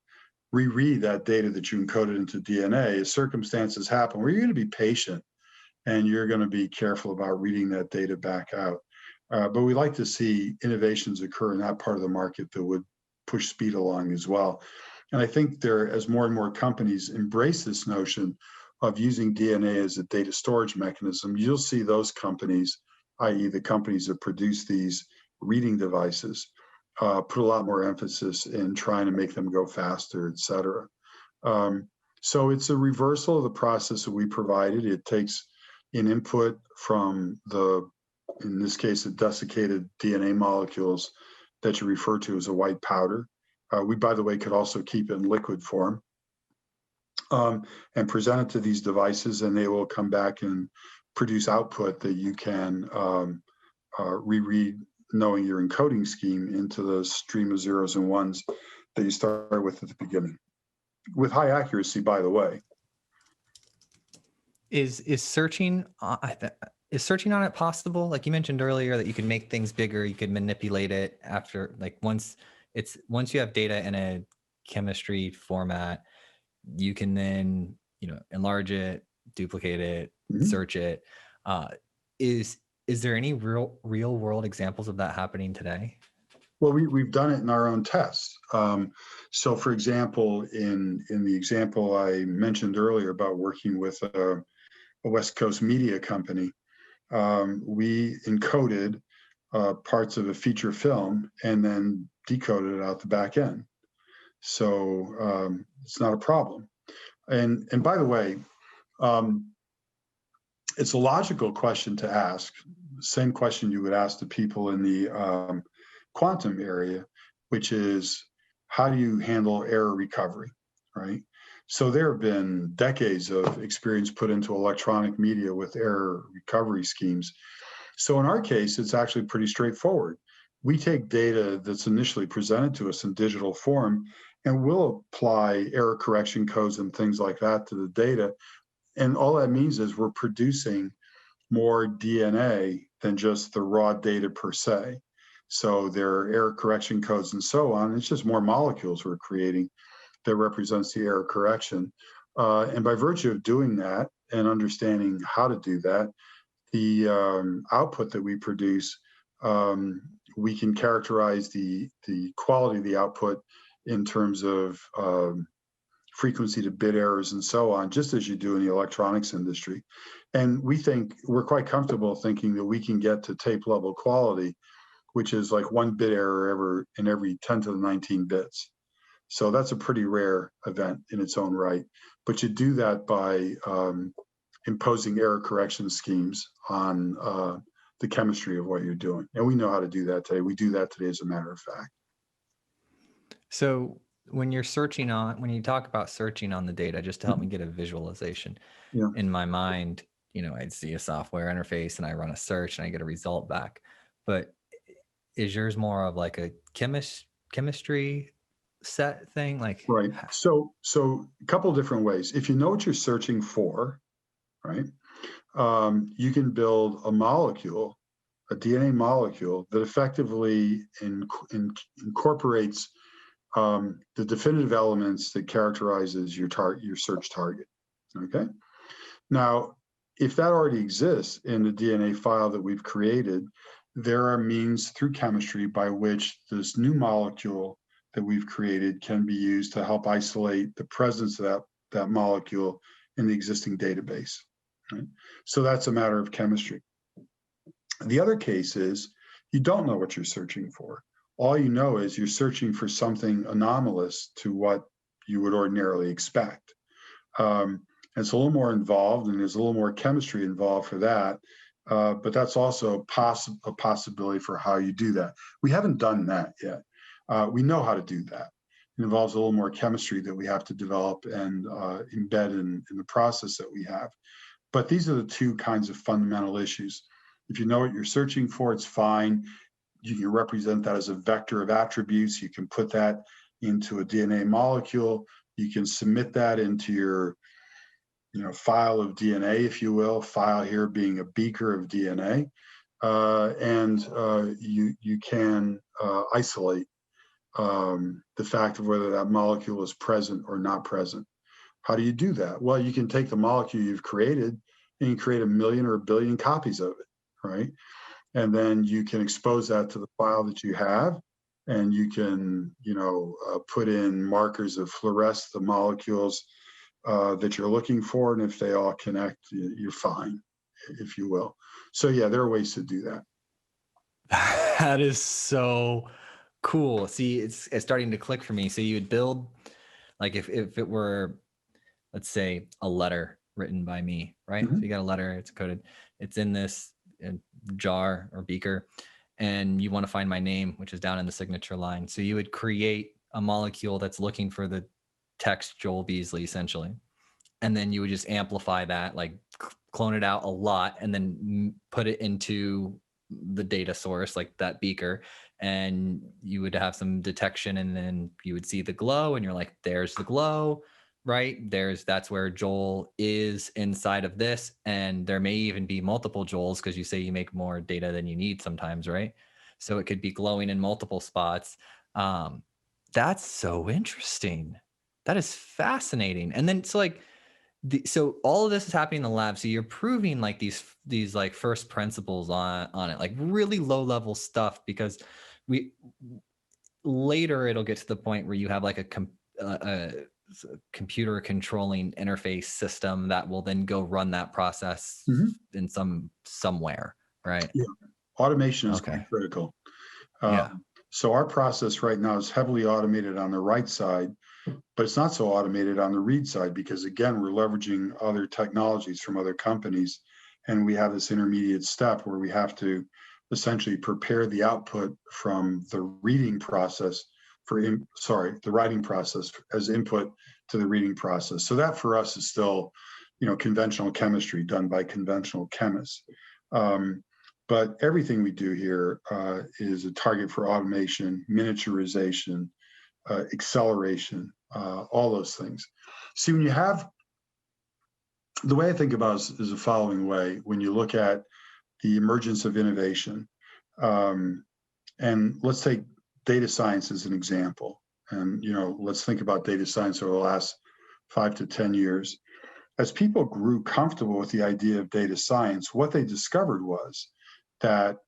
S1: reread that data that you encoded into DNA, circumstances happen where you're going to be patient and you're going to be careful about reading that data back out. But we like to see innovations occur in that part of the market that would push speed along as well. And I think as more and more companies embrace this notion of using DNA as a data storage mechanism, you'll see those companies, i.e. the companies that produce these reading devices, put a lot more emphasis in trying to make them go faster, et cetera. So it's a reversal of the process that we provided. It takes an input from in this case, the desiccated DNA molecules that you refer to as a white powder. We, by the way, could also keep it in liquid form and present it to these devices, and they will come back and produce output that you can reread, knowing your encoding scheme, into the stream of zeros and ones that you start with at the beginning, with high accuracy, by the way.
S2: Is searching is searching on it possible? Like you mentioned earlier, that you can make things bigger, you could manipulate it after, like once you have data in a chemistry format, you can then enlarge it, duplicate it, search it. Is there any real world examples of that happening today?
S1: Well, we've done it in our own tests. So, for example, in the example I mentioned earlier about working with a West Coast media company, we encoded parts of a feature film and then decoded it out the back end. So it's not a problem. And by the way, it's a logical question to ask. Same question you would ask the people in the quantum area, which is, how do you handle error recovery, right? So there have been decades of experience put into electronic media with error recovery schemes. So in our case, it's actually pretty straightforward. We take data that's initially presented to us in digital form, and we'll apply error correction codes and things like that to the data. And all that means is we're producing more DNA than just the raw data per se. So there are error correction codes and so on. It's just more molecules we're creating that represents the error correction. And by virtue of doing that and understanding how to do that, the output that we produce, we can characterize the quality of the output in terms of frequency to bit errors and so on, just as you do in the electronics industry. And we're quite comfortable thinking that we can get to tape level quality, which is like 1 bit error in every 10 to the 19 bits. So that's a pretty rare event in its own right. but you do that by imposing error correction schemes on the chemistry of what you're doing. And we know how to do that today. We do that today, as a matter of fact.
S2: So when you talk about searching on the data, just to help me get a visualization in my mind, I'd see a software interface and I run a search and I get a result back. But is yours more of like a chemistry set thing?
S1: Right. So a couple of different ways. If you know what you're searching for, right, you can build a molecule, a DNA molecule that effectively incorporates the definitive elements that characterizes your search target. Okay. Now, if that already exists in the DNA file that we've created, there are means through chemistry by which this new molecule that we've created can be used to help isolate the presence of that molecule in the existing database. Right? So that's a matter of chemistry. The other case is you don't know what you're searching for. All you know is you're searching for something anomalous to what you would ordinarily expect. It's a little more involved, and there's a little more chemistry involved for that. But that's also a possibility for how you do that. We haven't done that yet. We know how to do that. It involves a little more chemistry that we have to develop and embed in the process that we have. But these are the two kinds of fundamental issues. If you know what you're searching for, it's fine. You can represent that as a vector of attributes. You can put that into a DNA molecule. You can submit that into your file of DNA, if you will, file here being a beaker of DNA. And you can isolate the fact of whether that molecule is present or not present. How do you do that? Well, you can take the molecule you've created and you create 1 million or 1 billion copies of it, right? And then you can expose that to the file that you have, and you can, put in markers that fluoresce the molecules that you're looking for, and if they all connect, you're fine, if you will. So yeah, there are ways to do that.
S2: That is so cool. See, it's starting to click for me. So you would build, like if it were, let's say, a letter written by me, right?
S1: Mm-hmm.
S2: So you got a letter, it's coded, it's in this jar or beaker, and you want to find my name, which is down in the signature line. So you would create a molecule that's looking for the text Joel Beasley, essentially. And then you would just amplify that, like clone it out a lot, and then put it into the data source, like that beaker, and you would have some detection, and then you would see the glow, and you're like, there's the glow, right? That's where Joel is inside of this. And there may even be multiple Joels, because you say you make more data than you need sometimes, right? So it could be glowing in multiple spots. That's so interesting. That is fascinating. And then so like, so all of this is happening in the lab. So you're proving like these like first principles on it, like really low level stuff, because later it'll get to the point where you have like a computer controlling interface system that will then go run that process in somewhere, right?
S1: Yeah, automation is quite critical. So our process right now is heavily automated on the write side, but it's not so automated on the read side, because again, we're leveraging other technologies from other companies, and we have this intermediate step where we have to essentially prepare the output from the reading process the writing process as input to the reading process. So that for us is still, conventional chemistry done by conventional chemists. But everything we do here is a target for automation, miniaturization, acceleration, all those things. See, when you have, the way I think about it is the following way. When you look at the emergence of innovation, and let's take data science as an example. And, let's think about data science over the last 5 to 10 years. As people grew comfortable with the idea of data science, what they discovered was that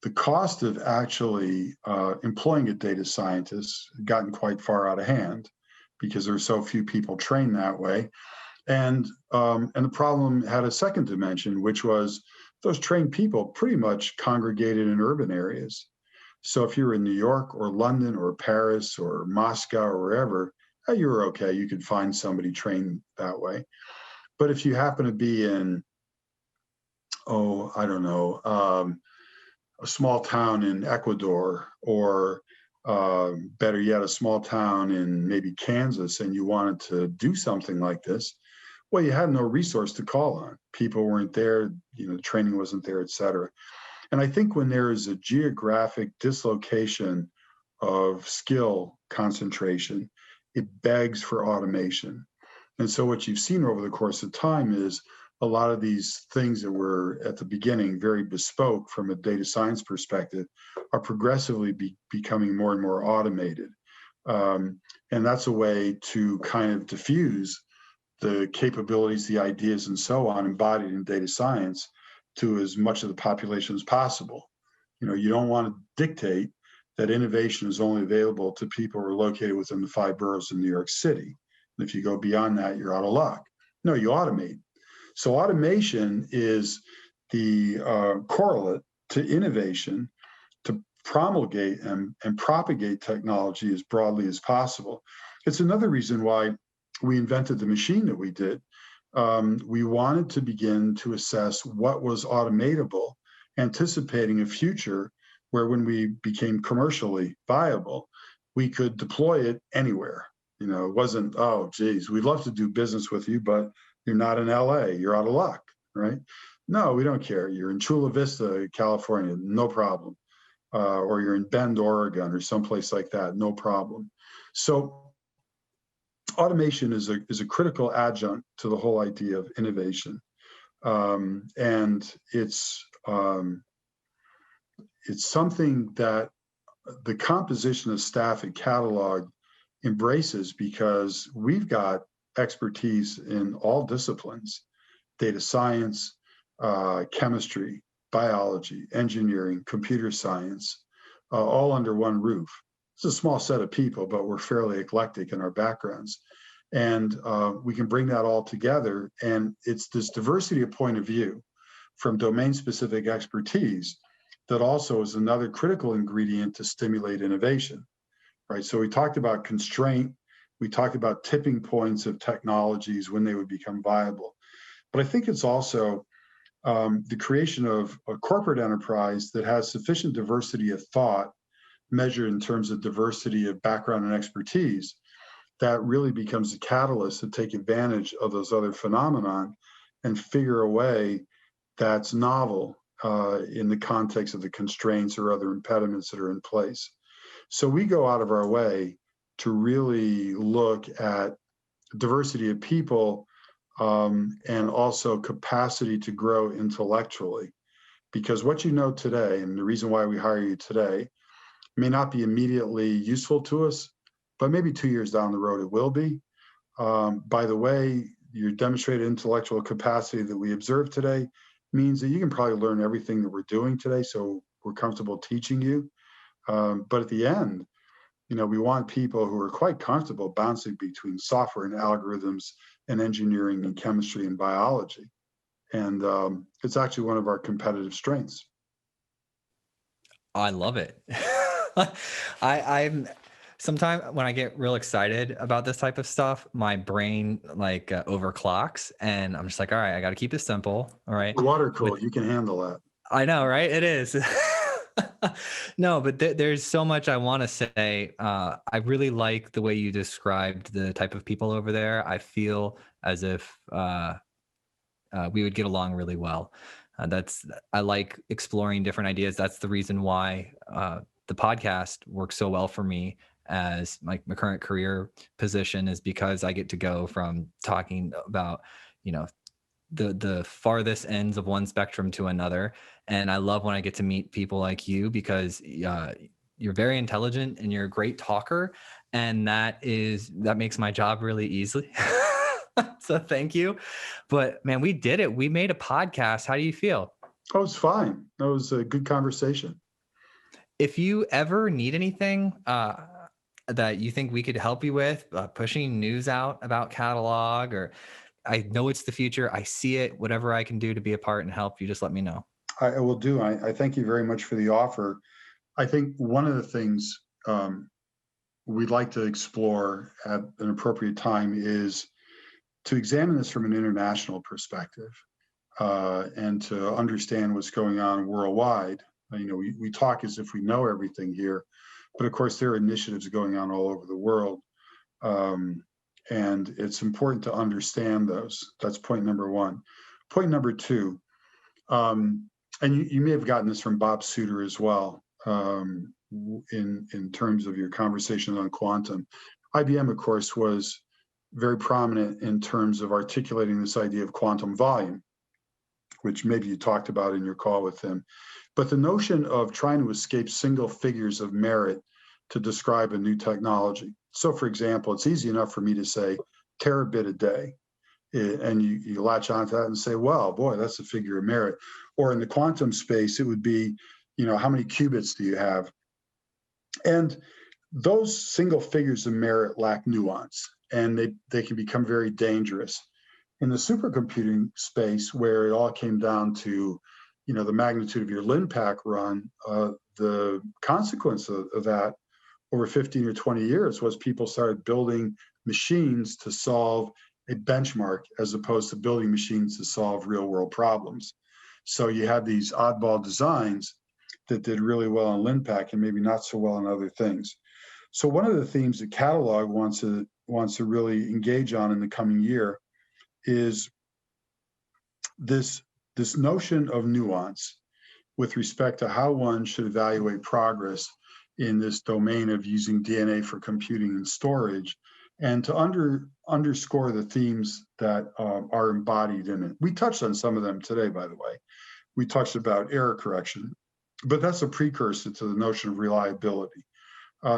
S1: the cost of actually employing a data scientist had gotten quite far out of hand, because there are so few people trained that way. And the problem had a second dimension, which was those trained people pretty much congregated in urban areas. So if you're in New York or London or Paris or Moscow or wherever, you're okay. You could find somebody trained that way. But if you happen to be in, I don't know, a small town in Ecuador, or better yet, a small town in maybe Kansas, and you wanted to do something like this, well, you had no resource to call on. People weren't there, the training wasn't there, et cetera. And I think when there is a geographic dislocation of skill concentration, it begs for automation. And so what you've seen over the course of time is a lot of these things that were at the beginning very bespoke from a data science perspective are progressively becoming more and more automated. And that's a way to kind of diffuse the capabilities, the ideas, and so on embodied in data science to as much of the population as possible. You don't want to dictate that innovation is only available to people who are located within the 5 boroughs in New York City. And if you go beyond that, you're out of luck. No, you automate. So automation is the correlate to innovation, to promulgate and propagate technology as broadly as possible. It's another reason why we invented the machine that we did. We wanted to begin to assess what was automatable, anticipating a future where when we became commercially viable, we could deploy it anywhere. It wasn't, oh, geez, we'd love to do business with you, but you're not in LA, you're out of luck, right? No, we don't care. You're in Chula Vista, California, no problem. Or you're in Bend, Oregon, or someplace like that, no problem. So automation is a critical adjunct to the whole idea of innovation. And it's something that the composition of staff at Catalog embraces, because we've got expertise in all disciplines: data science, chemistry, biology, engineering, computer science, all under one roof. It's a small set of people, but we're fairly eclectic in our backgrounds. And we can bring that all together. And it's this diversity of point of view from domain-specific expertise that also is another critical ingredient to stimulate innovation, right? So we talked about constraint. We talked about tipping points of technologies when they would become viable. But I think it's also the creation of a corporate enterprise that has sufficient diversity of thought, measured in terms of diversity of background and expertise, that really becomes a catalyst to take advantage of those other phenomenon and figure a way that's novel in the context of the constraints or other impediments that are in place. So we go out of our way to really look at diversity of people and also capacity to grow intellectually. Because what you know today, and the reason why we hire you today, may not be immediately useful to us, but maybe 2 years down the road it will be. By the way, your demonstrated intellectual capacity that we observe today means that you can probably learn everything that we're doing today, so we're comfortable teaching you. But at the end, we want people who are quite comfortable bouncing between software and algorithms and engineering and chemistry and biology. And it's actually one of our competitive strengths.
S2: I love it. I'm sometimes when I get real excited about this type of stuff, my brain overclocks, and I'm just like, all right, I got to keep it simple. All right.
S1: Water cooled, you can handle that.
S2: I know, right? It is. No, but there's so much I want to say. I really like the way you described the type of people over there. I feel as if we would get along really well. I like exploring different ideas. That's the reason why the podcast works so well for me as my current career position, is because I get to go from talking about, the farthest ends of one spectrum to another. And I love when I get to meet people like you, because you're very intelligent and you're a great talker. And that makes my job really easy. So thank you. But man, we did it. We made a podcast. How do you feel?
S1: Oh, it's fine. That was a good conversation.
S2: If you ever need anything that you think we could help you with, pushing news out about Catalog, or I know it's the future, I see it, whatever I can do to be a part and help you, just let me know.
S1: I will do. I thank you very much for the offer. I think one of the things we'd like to explore at an appropriate time is to examine this from an international perspective, and to understand what's going on worldwide. We talk as if we know everything here, but of course there are initiatives going on all over the world, and it's important to understand those. That's point number one. Point number two, and you may have gotten this from Bob Suter as well, in terms of your conversation on quantum. IBM, of course, was very prominent in terms of articulating this idea of quantum volume, which maybe you talked about in your call with him. But the notion of trying to escape single figures of merit to describe a new technology. So, for example, it's easy enough for me to say terabit a day, and you latch onto that and say, well, boy, that's a figure of merit. Or in the quantum space, it would be, how many qubits do you have? And those single figures of merit lack nuance, and they can become very dangerous. In the supercomputing space, where it all came down to, the magnitude of your LINPACK run, the consequence of that over 15 or 20 years was people started building machines to solve a benchmark as opposed to building machines to solve real world problems. So you had these oddball designs that did really well on LINPACK and maybe not so well on other things. So one of the themes that Catalog wants to really engage on in the coming year is this notion of nuance with respect to how one should evaluate progress in this domain of using DNA for computing and storage, and to underscore the themes that are embodied in it. We touched on some of them today, by the way. We touched about error correction, but that's a precursor to the notion of reliability.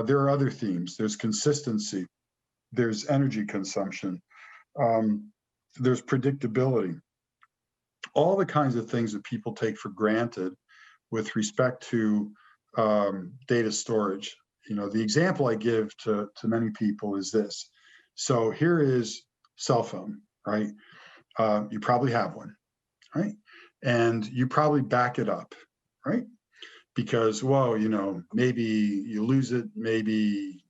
S1: There are other themes. There's consistency. There's energy consumption. There's predictability. All the kinds of things that people take for granted with respect to data storage. The example I give to many people is this. So here is cell phone, right? You probably have one, right? And you probably back it up, right? Because, well, maybe you lose it, maybe,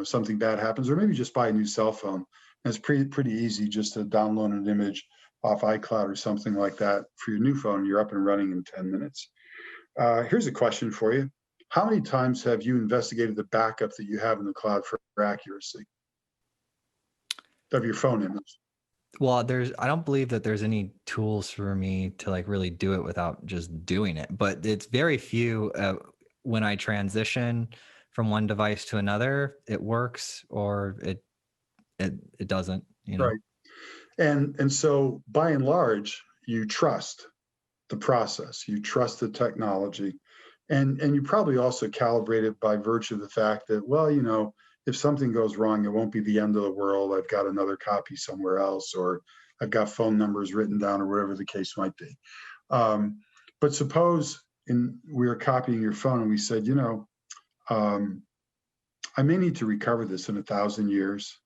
S1: something bad happens, or maybe just buy a new cell phone. And it's pretty easy just to download an image off iCloud or something like that for your new phone. You're up and running in 10 minutes. Here's a question for you. How many times have you investigated the backup that you have in the cloud for accuracy of your phone image?
S2: Well, I don't believe that there's any tools for me to really do it without just doing it, but it's very few. When I transition from one device to another, it works or it doesn't,
S1: Right. And so by and large, you trust the process, you trust the technology, and you probably also calibrate it by virtue of the fact that, well, if something goes wrong, it won't be the end of the world. I've got another copy somewhere else, or I've got phone numbers written down, or whatever the case might be. But suppose we were copying your phone and we said, I may need to recover this in 1,000 years.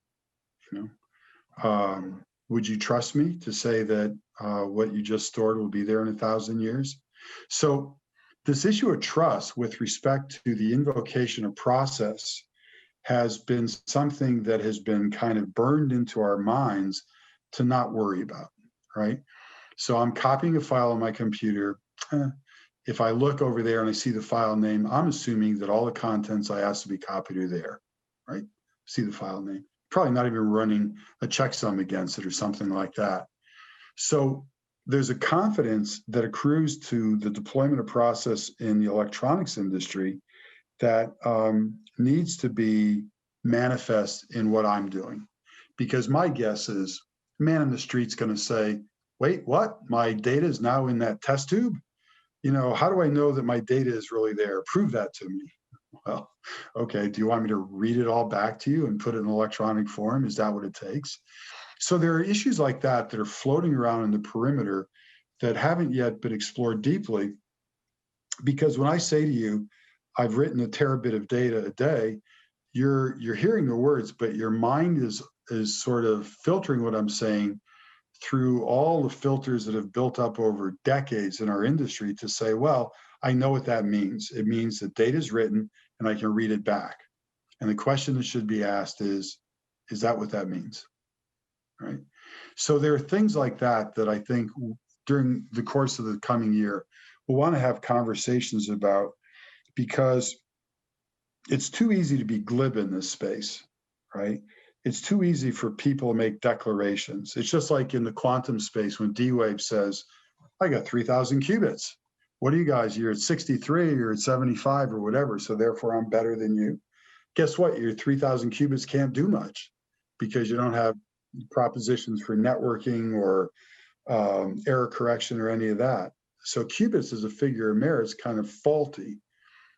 S1: Would you trust me to say that what you just stored will be there in 1,000 years? So this issue of trust with respect to the invocation of process has been something that has been kind of burned into our minds to not worry about, right? So I'm copying a file on my computer. If I look over there and I see the file name, I'm assuming that all the contents I asked to be copied are there, right? See the file name. Probably not even running a checksum against it or something like that. So there's a confidence that accrues to the deployment of process in the electronics industry that needs to be manifest in what I'm doing. Because my guess is, man in the street's going to say, wait, what? My data is now in that test tube? How do I know that my data is really there? Prove that to me. Well, okay, do you want me to read it all back to you and put it in electronic form? Is that what it takes? So there are issues like that that are floating around in the perimeter that haven't yet been explored deeply. Because when I say to you, I've written a terabit of data a day, you're hearing the words, but your mind is sort of filtering what I'm saying through all the filters that have built up over decades in our industry to say, well, I know what that means. It means that data is written and I can read it back. And the question that should be asked is that what that means? Right? So there are things like that that I think during the course of the coming year, we'll want to have conversations about, because it's too easy to be glib in this space, right? It's too easy for people to make declarations. It's just like in the quantum space when D-Wave says, I got 3,000 qubits. What are you guys? You're at 63, you're at 75 or whatever, so therefore I'm better than you. Guess what? Your 3,000 qubits can't do much because you don't have propositions for networking or error correction or any of that. So qubits as a figure of merit is kind of faulty,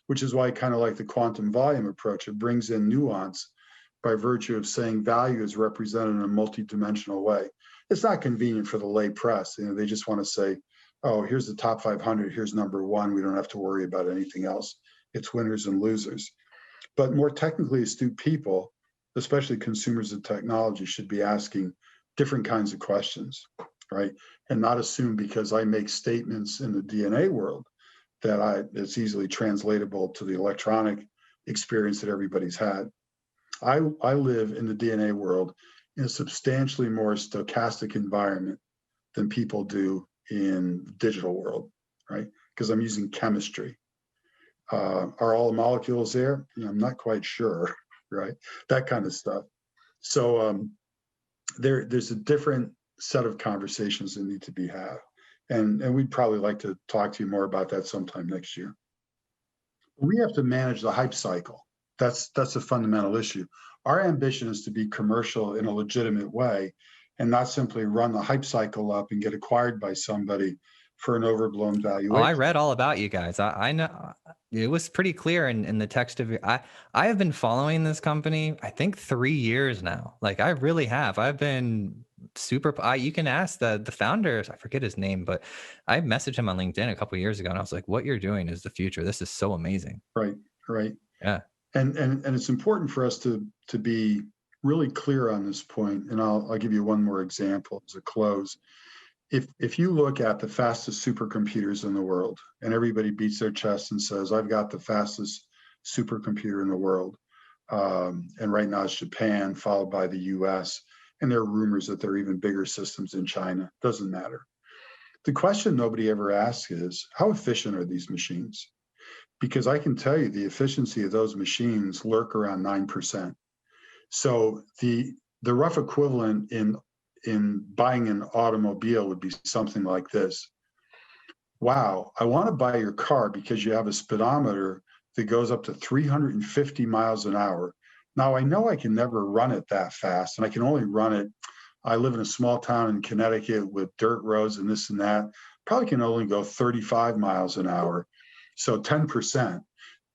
S1: which is why I kind of like the quantum volume approach. It brings in nuance by virtue of saying value is represented in a multidimensional way. It's not convenient for the lay press. They just want to say, oh, here's the top 500, here's number one. We don't have to worry about anything else. It's winners and losers. But more technically astute people, especially consumers of technology, should be asking different kinds of questions, right? And not assume because I make statements in the DNA world that it's easily translatable to the electronic experience that everybody's had. I live in the DNA world in a substantially more stochastic environment than people do in the digital world, right? Because I'm using chemistry. Are all the molecules there? I'm not quite sure, right? That kind of stuff. So there's a different set of conversations that need to be had. And we'd probably like to talk to you more about that sometime next year. We have to manage the hype cycle. That's a fundamental issue. Our ambition is to be commercial in a legitimate way and not simply run the hype cycle up and get acquired by somebody for an overblown valuation.
S2: Oh, I read all about you guys. I know it was pretty clear in the text of your. I have been following this company, I think 3 years now. Like I really have. I've been super. You can ask the founders. I forget his name, but I messaged him on LinkedIn a couple of years ago, and I was like, "What you're doing is the future. This is so amazing."
S1: Right.
S2: Yeah.
S1: And it's important for us to be really clear on this point. And I'll give you one more example as a close. If you look at the fastest supercomputers in the world, and everybody beats their chest and says, I've got the fastest supercomputer in the world, and right now it's Japan, followed by the US, and there are rumors that there are even bigger systems in China. Doesn't matter. The question nobody ever asks is, how efficient are these machines? Because I can tell you the efficiency of those machines lurk around 9%. So the rough equivalent in buying an automobile would be something like this. Wow, I want to buy your car because you have a speedometer that goes up to 350 miles an hour. Now, I know I can never run it that fast, and I can only run it. I live in a small town in Connecticut with dirt roads and this and that. Probably can only go 35 miles an hour, so 10%.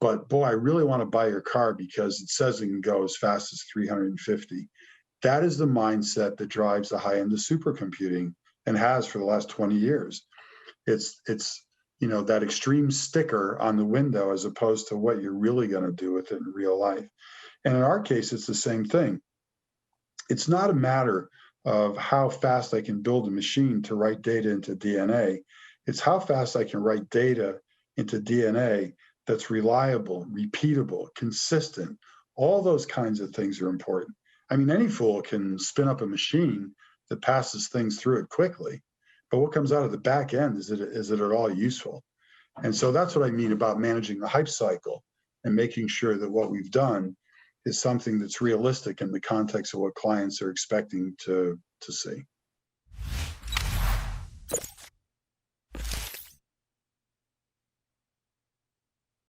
S1: But boy, I really want to buy your car because it says it can go as fast as 350. That is the mindset that drives the high end of supercomputing and has for the last 20 years. It's that extreme sticker on the window as opposed to what you're really going to do with it in real life. And in our case, it's the same thing. It's not a matter of how fast I can build a machine to write data into DNA. It's how fast I can write data into DNA that's reliable, repeatable, consistent. All those kinds of things are important. I mean, any fool can spin up a machine that passes things through it quickly, but what comes out of the back end, is it at all useful? And so that's what I mean about managing the hype cycle and making sure that what we've done is something that's realistic in the context of what clients are expecting to see.